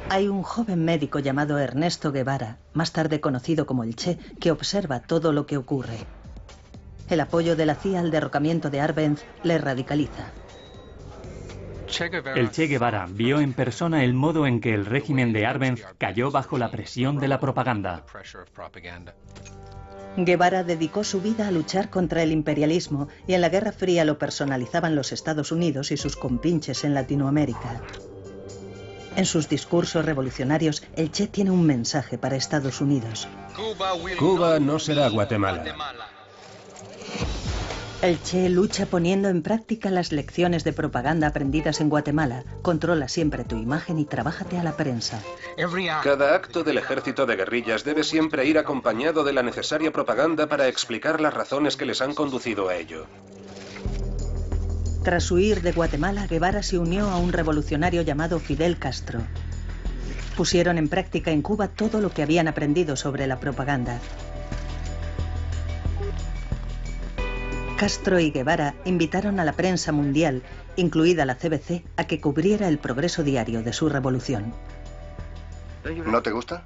Speaker 1: Hay un joven médico llamado Ernesto Guevara, más tarde conocido como el Che, que observa todo lo que ocurre. El apoyo de la CIA al derrocamiento de Arbenz le radicaliza.
Speaker 5: El Che Guevara vio en persona el modo en que el régimen de Arbenz cayó bajo la presión de la propaganda.
Speaker 1: Guevara dedicó su vida a luchar contra el imperialismo y en la Guerra Fría lo personalizaban los Estados Unidos y sus compinches en Latinoamérica. En sus discursos revolucionarios, el Che tiene un mensaje para Estados Unidos.
Speaker 2: Cuba no será Guatemala.
Speaker 1: El Che lucha poniendo en práctica las lecciones de propaganda aprendidas en Guatemala. Controla siempre tu imagen y trabájate a la prensa.
Speaker 2: Cada acto del ejército de guerrillas debe siempre ir acompañado de la necesaria propaganda para explicar las razones que les han conducido a ello.
Speaker 1: Tras huir de Guatemala, Guevara se unió a un revolucionario llamado Fidel Castro. Pusieron en práctica en Cuba todo lo que habían aprendido sobre la propaganda. Castro y Guevara invitaron a la prensa mundial, incluida la CBC, a que cubriera el progreso diario de su revolución.
Speaker 4: ¿No te gusta?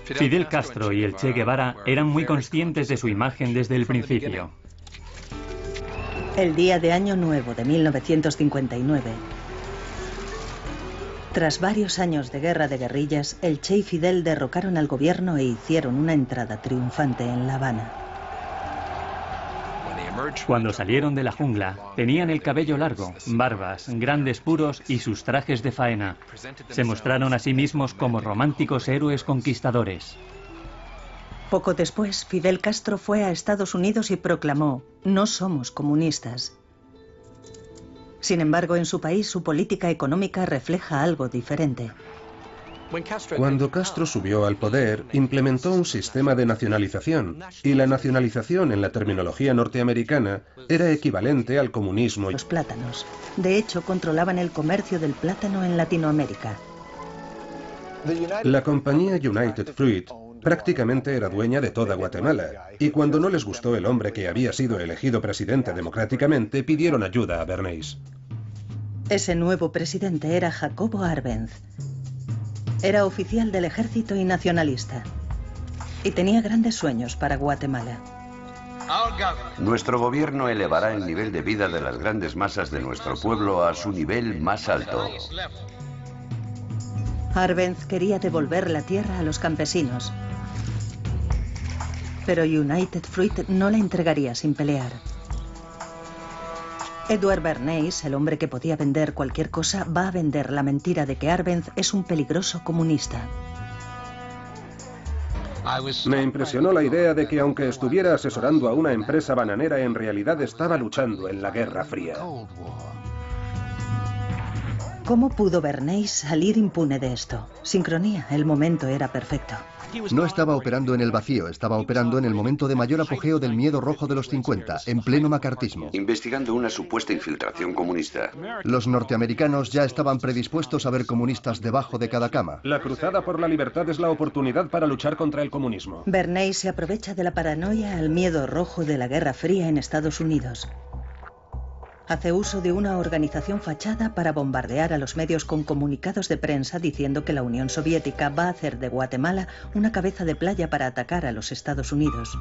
Speaker 5: Fidel Castro y el Che Guevara eran muy conscientes de su imagen desde el principio.
Speaker 1: El día de Año Nuevo de 1959. Tras varios años de guerra de guerrillas, el Che y Fidel derrocaron al gobierno e hicieron una entrada triunfante en La Habana.
Speaker 5: Cuando salieron de la jungla, tenían el cabello largo, barbas, grandes puros y sus trajes de faena. Se mostraron a sí mismos como románticos héroes conquistadores.
Speaker 1: Poco después, Fidel Castro fue a Estados Unidos y proclamó: "No somos comunistas". Sin embargo, en su país su política económica refleja algo diferente.
Speaker 2: Cuando Castro subió al poder, implementó un sistema de nacionalización, y la nacionalización en la terminología norteamericana era equivalente al comunismo.
Speaker 1: Los plátanos. De hecho, controlaban el comercio del plátano en Latinoamérica.
Speaker 2: La compañía United Fruit prácticamente era dueña de toda Guatemala, y cuando no les gustó el hombre que había sido elegido presidente democráticamente, pidieron ayuda a Bernays.
Speaker 1: Ese nuevo presidente era Jacobo Arbenz. Era oficial del ejército y nacionalista. Y tenía grandes sueños para Guatemala.
Speaker 3: Nuestro gobierno elevará el nivel de vida de las grandes masas de nuestro pueblo a su nivel más alto.
Speaker 1: Arbenz quería devolver la tierra a los campesinos. Pero United Fruit no la entregaría sin pelear. Edward Bernays, el hombre que podía vender cualquier cosa, va a vender la mentira de que Arbenz es un peligroso comunista.
Speaker 2: Me impresionó la idea de que aunque estuviera asesorando a una empresa bananera, en realidad estaba luchando en la Guerra Fría.
Speaker 1: ¿Cómo pudo Bernays salir impune de esto? Sincronía, el momento era perfecto.
Speaker 4: No estaba operando en el vacío, estaba operando en el momento de mayor apogeo del miedo rojo de los 50, en pleno macartismo.
Speaker 3: Investigando una supuesta infiltración comunista.
Speaker 4: Los norteamericanos ya estaban predispuestos a ver comunistas debajo de cada cama.
Speaker 2: La cruzada por la libertad es la oportunidad para luchar contra el comunismo.
Speaker 1: Bernays se aprovecha de la paranoia al miedo rojo de la Guerra Fría en Estados Unidos. Hace uso de una organización fachada para bombardear a los medios con comunicados de prensa diciendo que la Unión Soviética va a hacer de Guatemala una cabeza de playa para atacar a los Estados Unidos.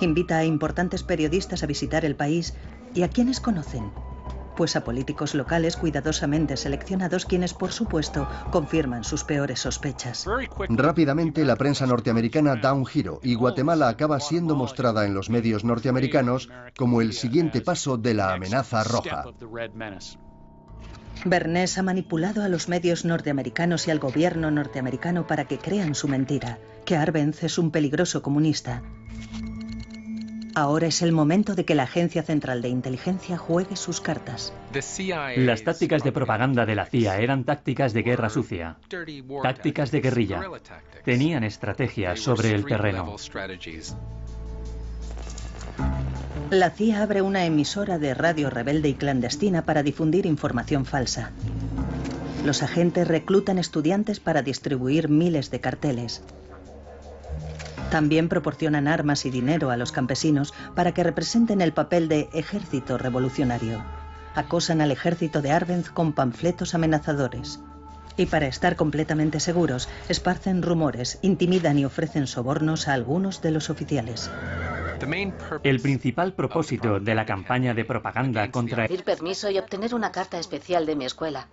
Speaker 1: Invita a importantes periodistas a visitar el país y a quienes conocen. pues a políticos locales cuidadosamente seleccionados quienes, por supuesto, confirman sus peores sospechas.
Speaker 4: Rápidamente la prensa norteamericana da un giro y Guatemala acaba siendo mostrada en los medios norteamericanos como el siguiente paso de la amenaza roja.
Speaker 1: Bernays ha manipulado a los medios norteamericanos y al gobierno norteamericano para que crean su mentira, que Arbenz es un peligroso comunista. Ahora es el momento de que la Agencia Central de Inteligencia juegue sus cartas.
Speaker 5: Las tácticas de propaganda de la CIA eran tácticas de guerra sucia, tácticas de guerrilla. Tenían estrategias sobre el terreno.
Speaker 1: La CIA abre una emisora de radio rebelde y clandestina para difundir información falsa. Los agentes reclutan estudiantes para distribuir miles de carteles. También proporcionan armas y dinero a los campesinos para que representen el papel de ejército revolucionario. Acosan al ejército de Arbenz con panfletos amenazadores. Y para estar completamente seguros, esparcen rumores, intimidan y ofrecen sobornos a algunos de los oficiales.
Speaker 5: El principal propósito de la campaña de propaganda contra...
Speaker 6: Pedir permiso y obtener una carta especial de mi escuela.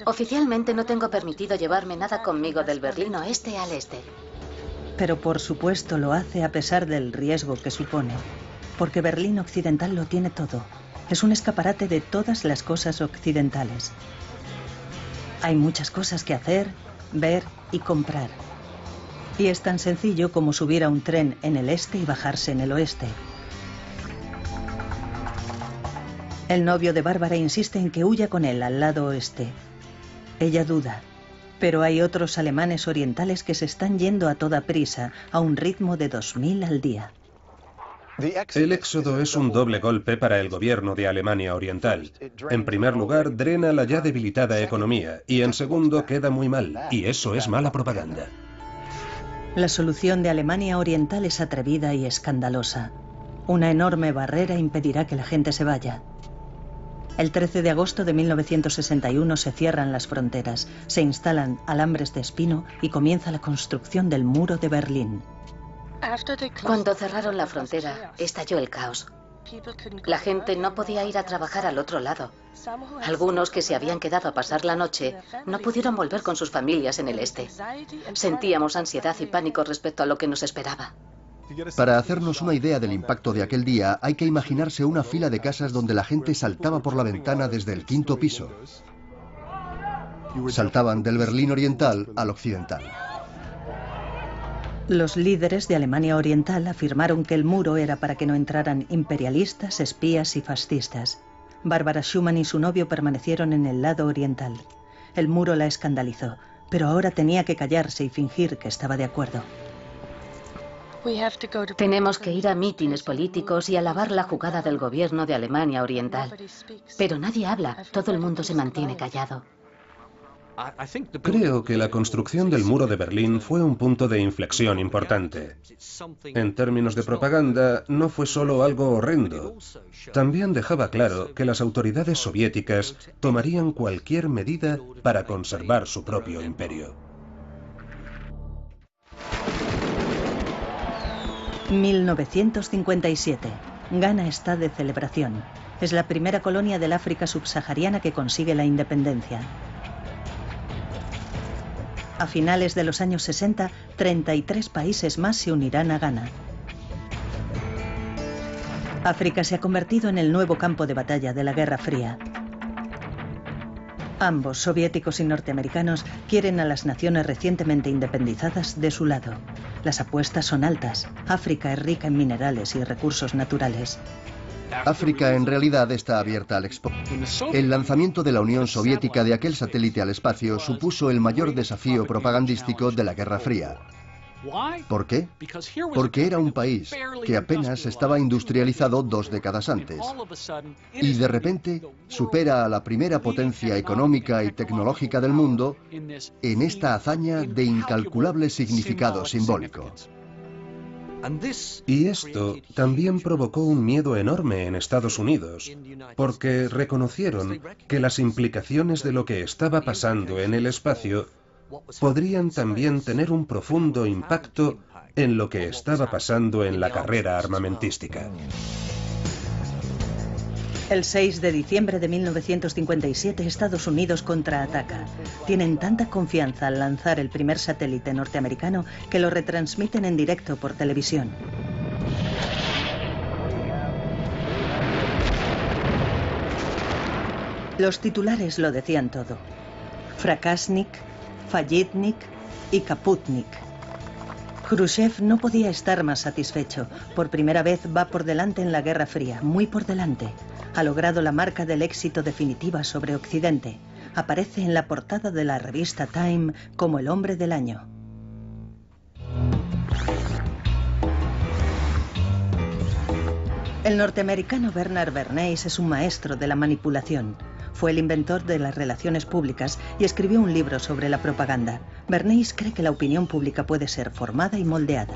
Speaker 6: Oficialmente no tengo permitido llevarme nada conmigo del Berlín Oeste al Este.
Speaker 1: Pero por supuesto lo hace a pesar del riesgo que supone, porque Berlín Occidental lo tiene todo. Es un escaparate de todas las cosas occidentales. Hay muchas cosas que hacer, ver y comprar. Y es tan sencillo como subir a un tren en el este y bajarse en el oeste. El novio de Bárbara insiste en que huya con él al lado oeste. Ella duda. Pero hay otros alemanes orientales que se están yendo a toda prisa, a un ritmo de 2000 al día.
Speaker 2: El éxodo es un doble golpe para el gobierno de Alemania Oriental. En primer lugar, drena la ya debilitada economía, y en segundo, queda muy mal, y eso es mala propaganda.
Speaker 1: La solución de Alemania Oriental es atrevida y escandalosa. Una enorme barrera impedirá que la gente se vaya. El 13 de agosto de 1961 se cierran las fronteras, se instalan alambres de espino y comienza la construcción del muro de Berlín.
Speaker 6: Cuando cerraron la frontera, estalló el caos. La gente no podía ir a trabajar al otro lado. Algunos que se habían quedado a pasar la noche no pudieron volver con sus familias en el este. Sentíamos ansiedad y pánico respecto a lo que nos esperaba.
Speaker 4: Para hacernos una idea del impacto de aquel día, hay que imaginarse una fila de casas donde la gente saltaba por la ventana desde el 5º piso. Saltaban del Berlín Oriental al Occidental.
Speaker 1: Los líderes de Alemania Oriental afirmaron que el muro era para que no entraran imperialistas, espías y fascistas. Bárbara Schumann y su novio permanecieron en el lado oriental. El muro la escandalizó, pero ahora tenía que callarse y fingir que estaba de acuerdo.
Speaker 6: Tenemos que ir a mítines políticos y alabar la jugada del gobierno de Alemania Oriental. Pero nadie habla, todo el mundo se mantiene callado.
Speaker 2: Creo que la construcción del muro de Berlín fue un punto de inflexión importante. En términos de propaganda, no fue solo algo horrendo. También dejaba claro que las autoridades soviéticas tomarían cualquier medida para conservar su propio imperio.
Speaker 1: 1957. Ghana está de celebración. Es la primera colonia del África subsahariana que consigue la independencia. A finales de los años 60, 33 países más se unirán a Ghana. África se ha convertido en el nuevo campo de batalla de la Guerra Fría. Ambos, soviéticos y norteamericanos, quieren a las naciones recientemente independizadas de su lado. Las apuestas son altas. África es rica en minerales y recursos naturales.
Speaker 4: África en realidad está abierta al expo. El lanzamiento de la Unión Soviética de aquel satélite al espacio supuso el mayor desafío propagandístico de la Guerra Fría. ¿Por qué? Porque era un país que apenas estaba industrializado 2 décadas antes. Y de repente supera a la primera potencia económica y tecnológica del mundo en esta hazaña de incalculable significado simbólico.
Speaker 2: Y esto también provocó un miedo enorme en Estados Unidos, porque reconocieron que las implicaciones de lo que estaba pasando en el espacio podrían también tener un profundo impacto en lo que estaba pasando en la carrera armamentística.
Speaker 1: El 6 de diciembre de 1957, Estados Unidos contraataca. Tienen tanta confianza al lanzar el primer satélite norteamericano que lo retransmiten en directo por televisión. Los titulares lo decían todo. Fracasnik, Fallitnik y Kaputnik. Khrushchev no podía estar más satisfecho. Por primera vez va por delante en la Guerra Fría, muy por delante. Ha logrado la marca del éxito definitiva sobre Occidente. Aparece en la portada de la revista Time como el hombre del año. El norteamericano Bernard Bernays es un maestro de la manipulación. Fue el inventor de las relaciones públicas y escribió un libro sobre la propaganda. Bernays cree que la opinión pública puede ser formada y moldeada.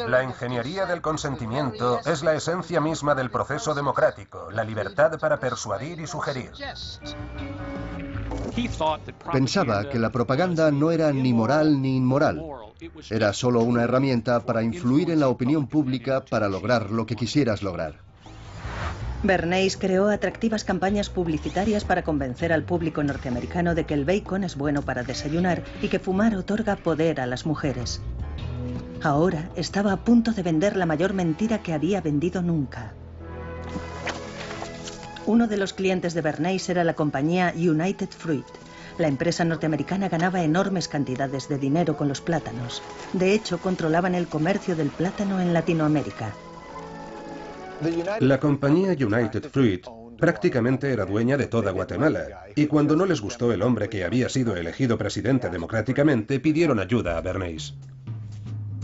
Speaker 2: La ingeniería del consentimiento es la esencia misma del proceso democrático, la libertad para persuadir y sugerir.
Speaker 4: Pensaba que la propaganda no era ni moral ni inmoral. Era solo una herramienta para influir en la opinión pública para lograr lo que quisieras lograr.
Speaker 1: Bernays creó atractivas campañas publicitarias para convencer al público norteamericano de que el bacon es bueno para desayunar y que fumar otorga poder a las mujeres. Ahora estaba a punto de vender la mayor mentira que había vendido nunca. Uno de los clientes de Bernays era la compañía United Fruit. La empresa norteamericana ganaba enormes cantidades de dinero con los plátanos. De hecho, controlaban el comercio del plátano en Latinoamérica.
Speaker 2: La compañía United Fruit prácticamente era dueña de toda Guatemala, y cuando no les gustó el hombre que había sido elegido presidente democráticamente, pidieron ayuda a Bernays.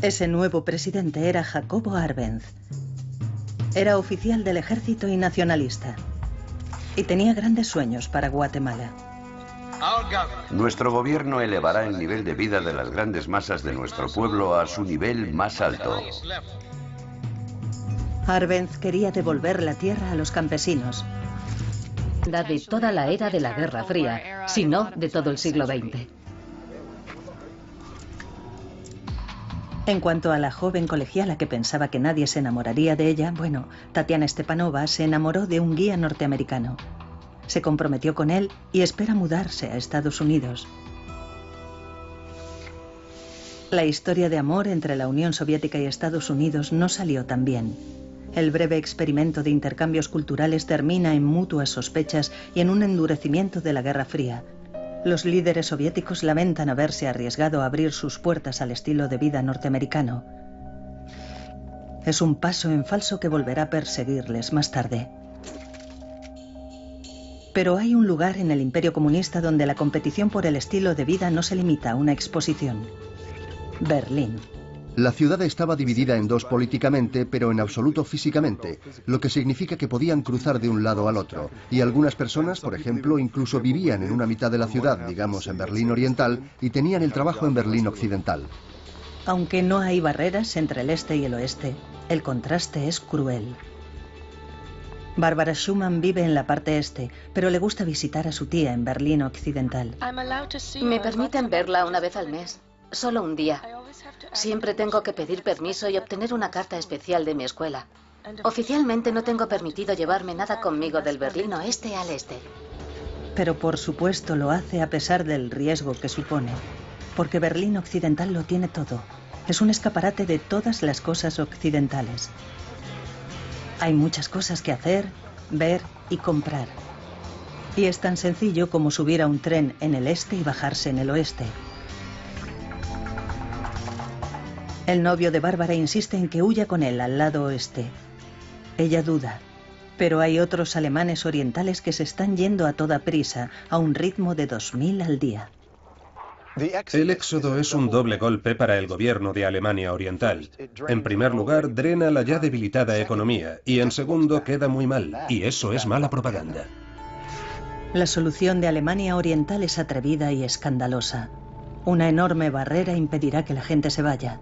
Speaker 1: Ese nuevo presidente era Jacobo Arbenz. Era oficial del ejército y nacionalista. Y tenía grandes sueños para Guatemala.
Speaker 3: Nuestro gobierno elevará el nivel de vida de las grandes masas de nuestro pueblo a su nivel más alto.
Speaker 1: Arbenz quería devolver la tierra a los campesinos.
Speaker 6: De toda la era de la Guerra Fría, sino de todo el siglo XX.
Speaker 1: En cuanto a la joven colegiala que pensaba que nadie se enamoraría de ella, bueno, Tatiana Stepanova se enamoró de un guía norteamericano. Se comprometió con él y espera mudarse a Estados Unidos. La historia de amor entre la Unión Soviética y Estados Unidos no salió tan bien. El breve experimento de intercambios culturales termina en mutuas sospechas y en un endurecimiento de la Guerra Fría. Los líderes soviéticos lamentan haberse arriesgado a abrir sus puertas al estilo de vida norteamericano. Es un paso en falso que volverá a perseguirles más tarde. Pero hay un lugar en el Imperio Comunista donde la competición por el estilo de vida no se limita a una exposición. Berlín.
Speaker 4: La ciudad estaba dividida en dos políticamente, pero en absoluto físicamente, lo que significa que podían cruzar de un lado al otro. Y algunas personas, por ejemplo, incluso vivían en una mitad de la ciudad, digamos en Berlín Oriental, y tenían el trabajo en Berlín Occidental.
Speaker 1: Aunque no hay barreras entre el este y el oeste, el contraste es cruel. Barbara Schumann vive en la parte este, pero le gusta visitar a su tía en Berlín Occidental.
Speaker 6: Me permiten verla una vez al mes, solo un día. Siempre tengo que pedir permiso y obtener una carta especial de mi escuela. Oficialmente no tengo permitido llevarme nada conmigo del Berlín oeste al este.
Speaker 1: Pero por supuesto lo hace a pesar del riesgo que supone, porque Berlín Occidental lo tiene todo. Es un escaparate de todas las cosas occidentales. Hay muchas cosas que hacer, ver y comprar. Y es tan sencillo como subir a un tren en el este y bajarse en el oeste. El novio de Bárbara insiste en que huya con él al lado oeste. Ella duda, pero hay otros alemanes orientales que se están yendo a toda prisa, a un ritmo de 2000 al día.
Speaker 2: El éxodo es un doble golpe para el gobierno de Alemania Oriental. En primer lugar, drena la ya debilitada economía, y en segundo, queda muy mal, y eso es mala propaganda.
Speaker 1: La solución de Alemania Oriental es atrevida y escandalosa. Una enorme barrera impedirá que la gente se vaya.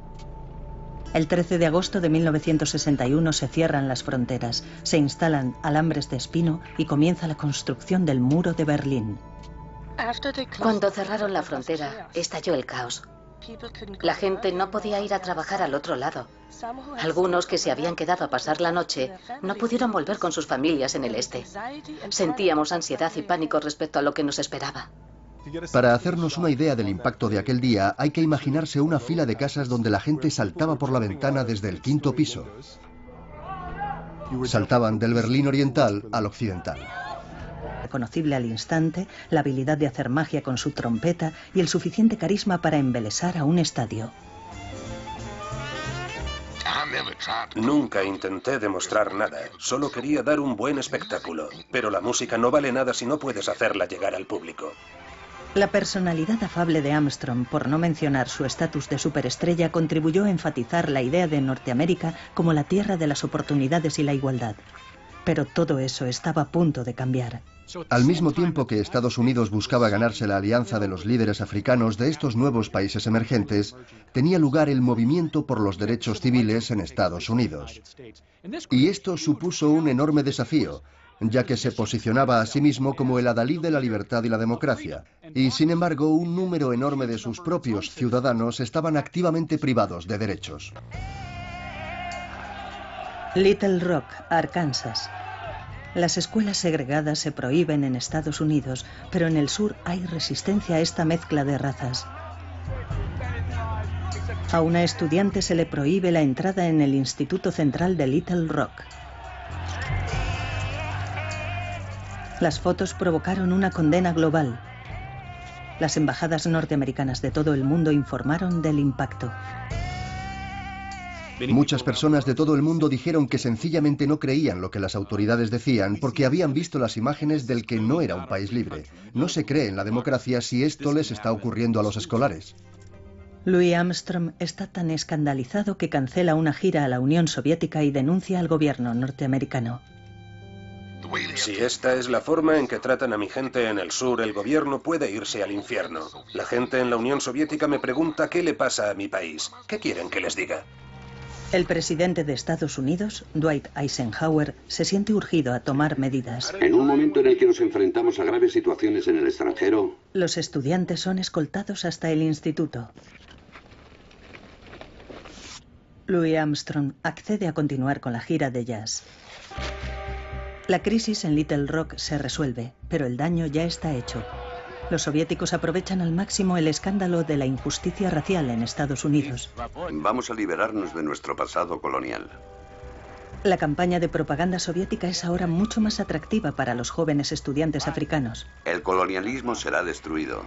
Speaker 1: El 13 de agosto de 1961 se cierran las fronteras, se instalan alambres de espino y comienza la construcción del muro de Berlín.
Speaker 6: Cuando cerraron la frontera, estalló el caos. La gente no podía ir a trabajar al otro lado. Algunos que se habían quedado a pasar la noche no pudieron volver con sus familias en el este. Sentíamos ansiedad y pánico respecto a lo que nos esperaba.
Speaker 4: Para hacernos una idea del impacto de aquel día, hay que imaginarse una fila de casas donde la gente saltaba por la ventana desde el 5º piso. Saltaban del Berlín Oriental al Occidental.
Speaker 1: Reconocible al instante, la habilidad de hacer magia con su trompeta y el suficiente carisma para embelesar a un estadio.
Speaker 2: Nunca intenté demostrar nada, solo quería dar un buen espectáculo. Pero la música no vale nada si no puedes hacerla llegar al público.
Speaker 1: La personalidad afable de Armstrong, por no mencionar su estatus de superestrella, contribuyó a enfatizar la idea de Norteamérica como la tierra de las oportunidades y la igualdad. Pero todo eso estaba a punto de cambiar.
Speaker 4: Al mismo tiempo que Estados Unidos buscaba ganarse la alianza de los líderes africanos de estos nuevos países emergentes, tenía lugar el movimiento por los derechos civiles en Estados Unidos. Y esto supuso un enorme desafío, ya que se posicionaba a sí mismo como el adalid de la libertad y la democracia. Y sin embargo, un número enorme de sus propios ciudadanos estaban activamente privados de derechos.
Speaker 1: Little Rock, Arkansas. Las escuelas segregadas se prohíben en Estados Unidos, pero en el sur hay resistencia a esta mezcla de razas. A una estudiante se le prohíbe la entrada en el Instituto Central de Little Rock. Las fotos provocaron una condena global. Las embajadas norteamericanas de todo el mundo informaron del impacto.
Speaker 4: Muchas personas de todo el mundo dijeron que sencillamente no creían lo que las autoridades decían porque habían visto las imágenes del que no era un país libre. No se cree en la democracia si esto les está ocurriendo a los escolares.
Speaker 1: Louis Armstrong está tan escandalizado que cancela una gira a la Unión Soviética y denuncia al gobierno norteamericano.
Speaker 2: Si esta es la forma en que tratan a mi gente en el sur, el gobierno puede irse al infierno. La gente en la Unión Soviética me pregunta qué le pasa a mi país. ¿Qué quieren que les diga?
Speaker 1: El presidente de Estados Unidos, Dwight Eisenhower, se siente urgido a tomar medidas.
Speaker 3: En un momento en el que nos enfrentamos a graves situaciones en el extranjero,
Speaker 1: los estudiantes son escoltados hasta el instituto. Louis Armstrong accede a continuar con la gira de jazz. La crisis en Little Rock se resuelve, pero el daño ya está hecho. Los soviéticos aprovechan al máximo el escándalo de la injusticia racial en Estados Unidos.
Speaker 3: Vamos a liberarnos de nuestro pasado colonial.
Speaker 1: La campaña de propaganda soviética es ahora mucho más atractiva para los jóvenes estudiantes africanos.
Speaker 3: El colonialismo será destruido.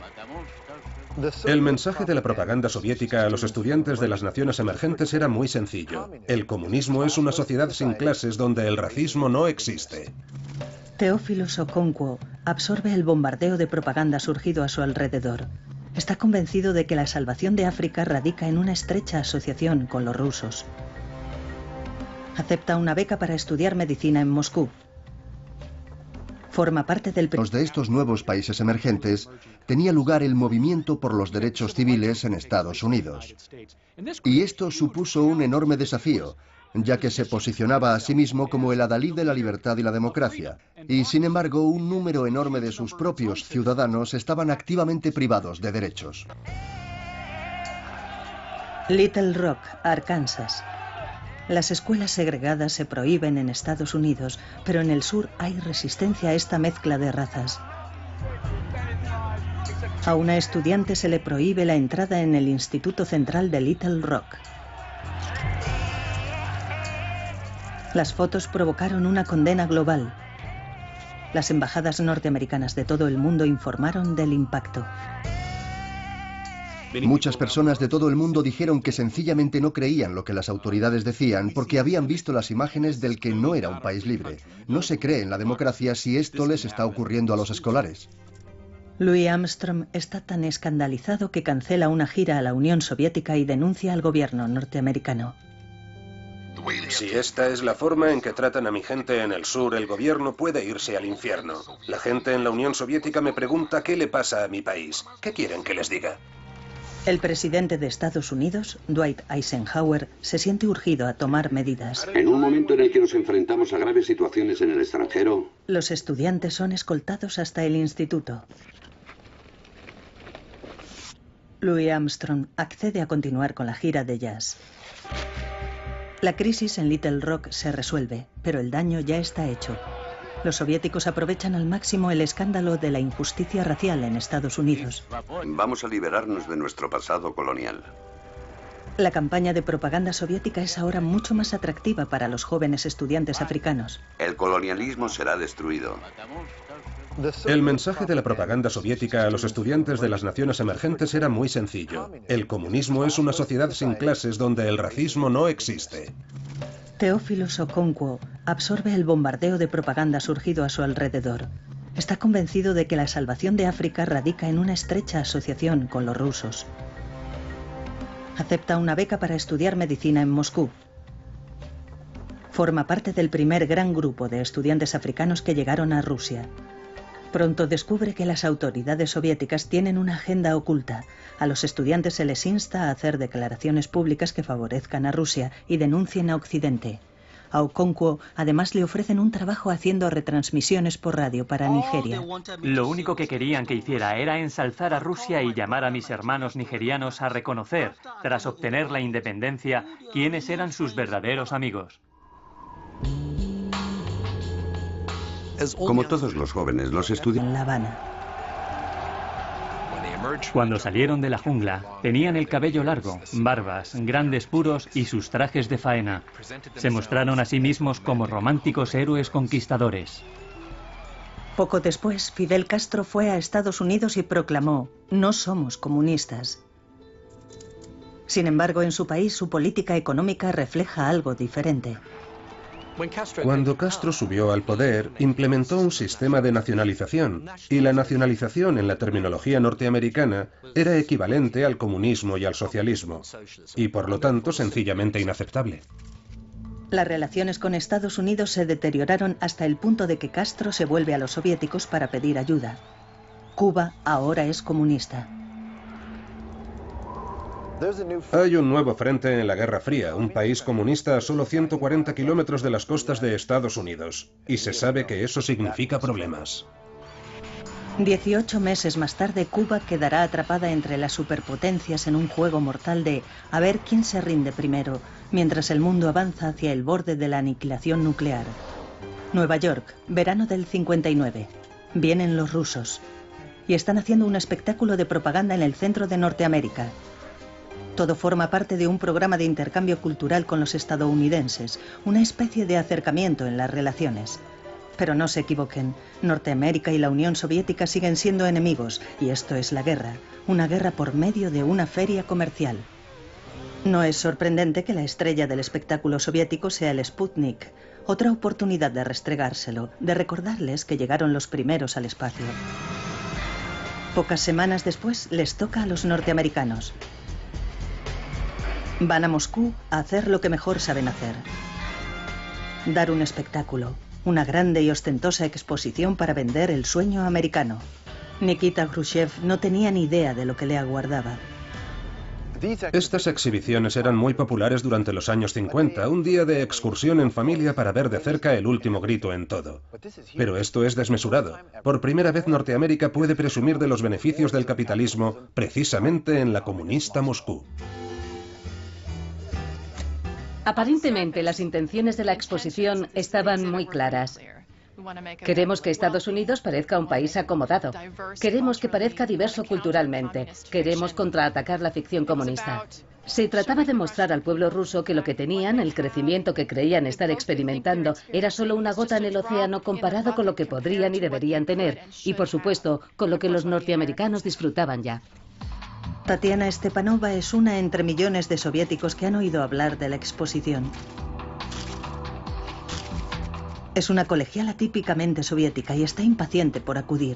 Speaker 2: El mensaje de la propaganda soviética a los estudiantes de las naciones emergentes era muy sencillo. El comunismo es una sociedad sin clases donde el racismo no existe.
Speaker 1: Theophilus Okonkwo absorbe el bombardeo de propaganda surgido a su alrededor. Está convencido de que la salvación de África radica en una estrecha asociación con los rusos. Acepta una beca para estudiar medicina en Moscú. Forma parte del...
Speaker 4: de estos nuevos países emergentes tenía lugar el movimiento por los derechos civiles en Estados Unidos. Y esto supuso un enorme desafío, ya que se posicionaba a sí mismo como el adalid de la libertad y la democracia. Y sin embargo, un número enorme de sus propios ciudadanos estaban activamente privados de derechos.
Speaker 1: Little Rock, Arkansas. Las escuelas segregadas se prohíben en Estados Unidos, pero en el sur hay resistencia a esta mezcla de razas. A una estudiante se le prohíbe la entrada en el Instituto Central de Little Rock. Las fotos provocaron una condena global. Las embajadas norteamericanas de todo el mundo informaron del impacto.
Speaker 4: Muchas personas de todo el mundo dijeron que sencillamente no creían lo que las autoridades decían porque habían visto las imágenes del que no era un país libre. No se cree en la democracia si esto les está ocurriendo a los escolares.
Speaker 1: Louis Armstrong está tan escandalizado que cancela una gira a la Unión Soviética y denuncia al gobierno norteamericano.
Speaker 2: Si esta es la forma en que tratan a mi gente en el sur, el gobierno puede irse al infierno. La gente en la Unión Soviética me pregunta qué le pasa a mi país. ¿Qué quieren que les diga?
Speaker 1: El presidente de Estados Unidos, Dwight Eisenhower, se siente urgido a tomar medidas.
Speaker 3: En un momento en el que nos enfrentamos a graves situaciones en el extranjero,
Speaker 1: los estudiantes son escoltados hasta el instituto. Louis Armstrong accede a continuar con la gira de jazz. La crisis en Little Rock se resuelve, pero el daño ya está hecho. Los soviéticos aprovechan al máximo el escándalo de la injusticia racial en Estados Unidos.
Speaker 3: Vamos a liberarnos de nuestro pasado colonial.
Speaker 1: La campaña de propaganda soviética es ahora mucho más atractiva para los jóvenes estudiantes africanos.
Speaker 3: El colonialismo será destruido.
Speaker 2: El mensaje de la propaganda soviética a los estudiantes de las naciones emergentes era muy sencillo. El comunismo es una sociedad sin clases donde el racismo no existe.
Speaker 1: Theophilus Okonkwo absorbe el bombardeo de propaganda surgido a su alrededor. Está convencido de que la salvación de África radica en una estrecha asociación con los rusos. Acepta una beca para estudiar medicina en Moscú. Forma parte del primer gran grupo de estudiantes africanos que llegaron a Rusia. Pronto descubre que las autoridades soviéticas tienen una agenda oculta. A los estudiantes se les insta a hacer declaraciones públicas que favorezcan a Rusia y denuncien a Occidente. A Okonkwo además le ofrecen un trabajo haciendo retransmisiones por radio para Nigeria.
Speaker 5: Lo único que querían que hiciera era ensalzar a Rusia y llamar a mis hermanos nigerianos a reconocer, tras obtener la independencia, quiénes eran sus verdaderos amigos.
Speaker 3: Como todos los jóvenes, los estudiantes
Speaker 1: En La Habana.
Speaker 5: Cuando salieron de la jungla, tenían el cabello largo, barbas, grandes puros y sus trajes de faena. Se mostraron a sí mismos como románticos héroes conquistadores.
Speaker 1: Poco después, Fidel Castro fue a Estados Unidos y proclamó: "No somos comunistas". Sin embargo, en su país su política económica refleja algo diferente.
Speaker 2: Cuando Castro subió al poder, implementó un sistema de nacionalización, y la nacionalización en la terminología norteamericana era equivalente al comunismo y al socialismo, y por lo tanto sencillamente inaceptable.
Speaker 1: Las relaciones con Estados Unidos se deterioraron hasta el punto de que Castro se vuelve a los soviéticos para pedir ayuda. Cuba ahora es comunista.
Speaker 2: Hay un nuevo frente en la Guerra Fría, un país comunista a solo 140 kilómetros de las costas de Estados Unidos, y se sabe que eso significa problemas.
Speaker 1: 18 meses más tarde, Cuba quedará atrapada entre las superpotencias en un juego mortal de a ver quién se rinde primero, mientras el mundo avanza hacia el borde de la aniquilación nuclear. Nueva York, verano del 59. Vienen los rusos. Y están haciendo un espectáculo de propaganda en el centro de Norteamérica. Todo forma parte de un programa de intercambio cultural con los estadounidenses, una especie de acercamiento en las relaciones. Pero no se equivoquen, Norteamérica y la Unión Soviética siguen siendo enemigos, y esto es la guerra, una guerra por medio de una feria comercial. No es sorprendente que la estrella del espectáculo soviético sea el Sputnik, otra oportunidad de restregárselo, de recordarles que llegaron los primeros al espacio. Pocas semanas después les toca a los norteamericanos. Van a Moscú a hacer lo que mejor saben hacer. Dar un espectáculo, una grande y ostentosa exposición para vender el sueño americano. Nikita Khrushchev no tenía ni idea de lo que le aguardaba.
Speaker 2: Estas exhibiciones eran muy populares durante los años 50, un día de excursión en familia para ver de cerca el último grito en todo. Pero esto es desmesurado. Por primera vez Norteamérica puede presumir de los beneficios del capitalismo precisamente en la comunista Moscú.
Speaker 6: Aparentemente, las intenciones de la exposición estaban muy claras. Queremos que Estados Unidos parezca un país acomodado. Queremos que parezca diverso culturalmente. Queremos contraatacar la ficción comunista. Se trataba de mostrar al pueblo ruso que lo que tenían, el crecimiento que creían estar experimentando, era solo una gota en el océano comparado con lo que podrían y deberían tener, y por supuesto, con lo que los norteamericanos disfrutaban ya.
Speaker 1: Tatiana Stepanova es una entre millones de soviéticos que han oído hablar de la exposición. Es una colegiala típicamente soviética y está impaciente por acudir.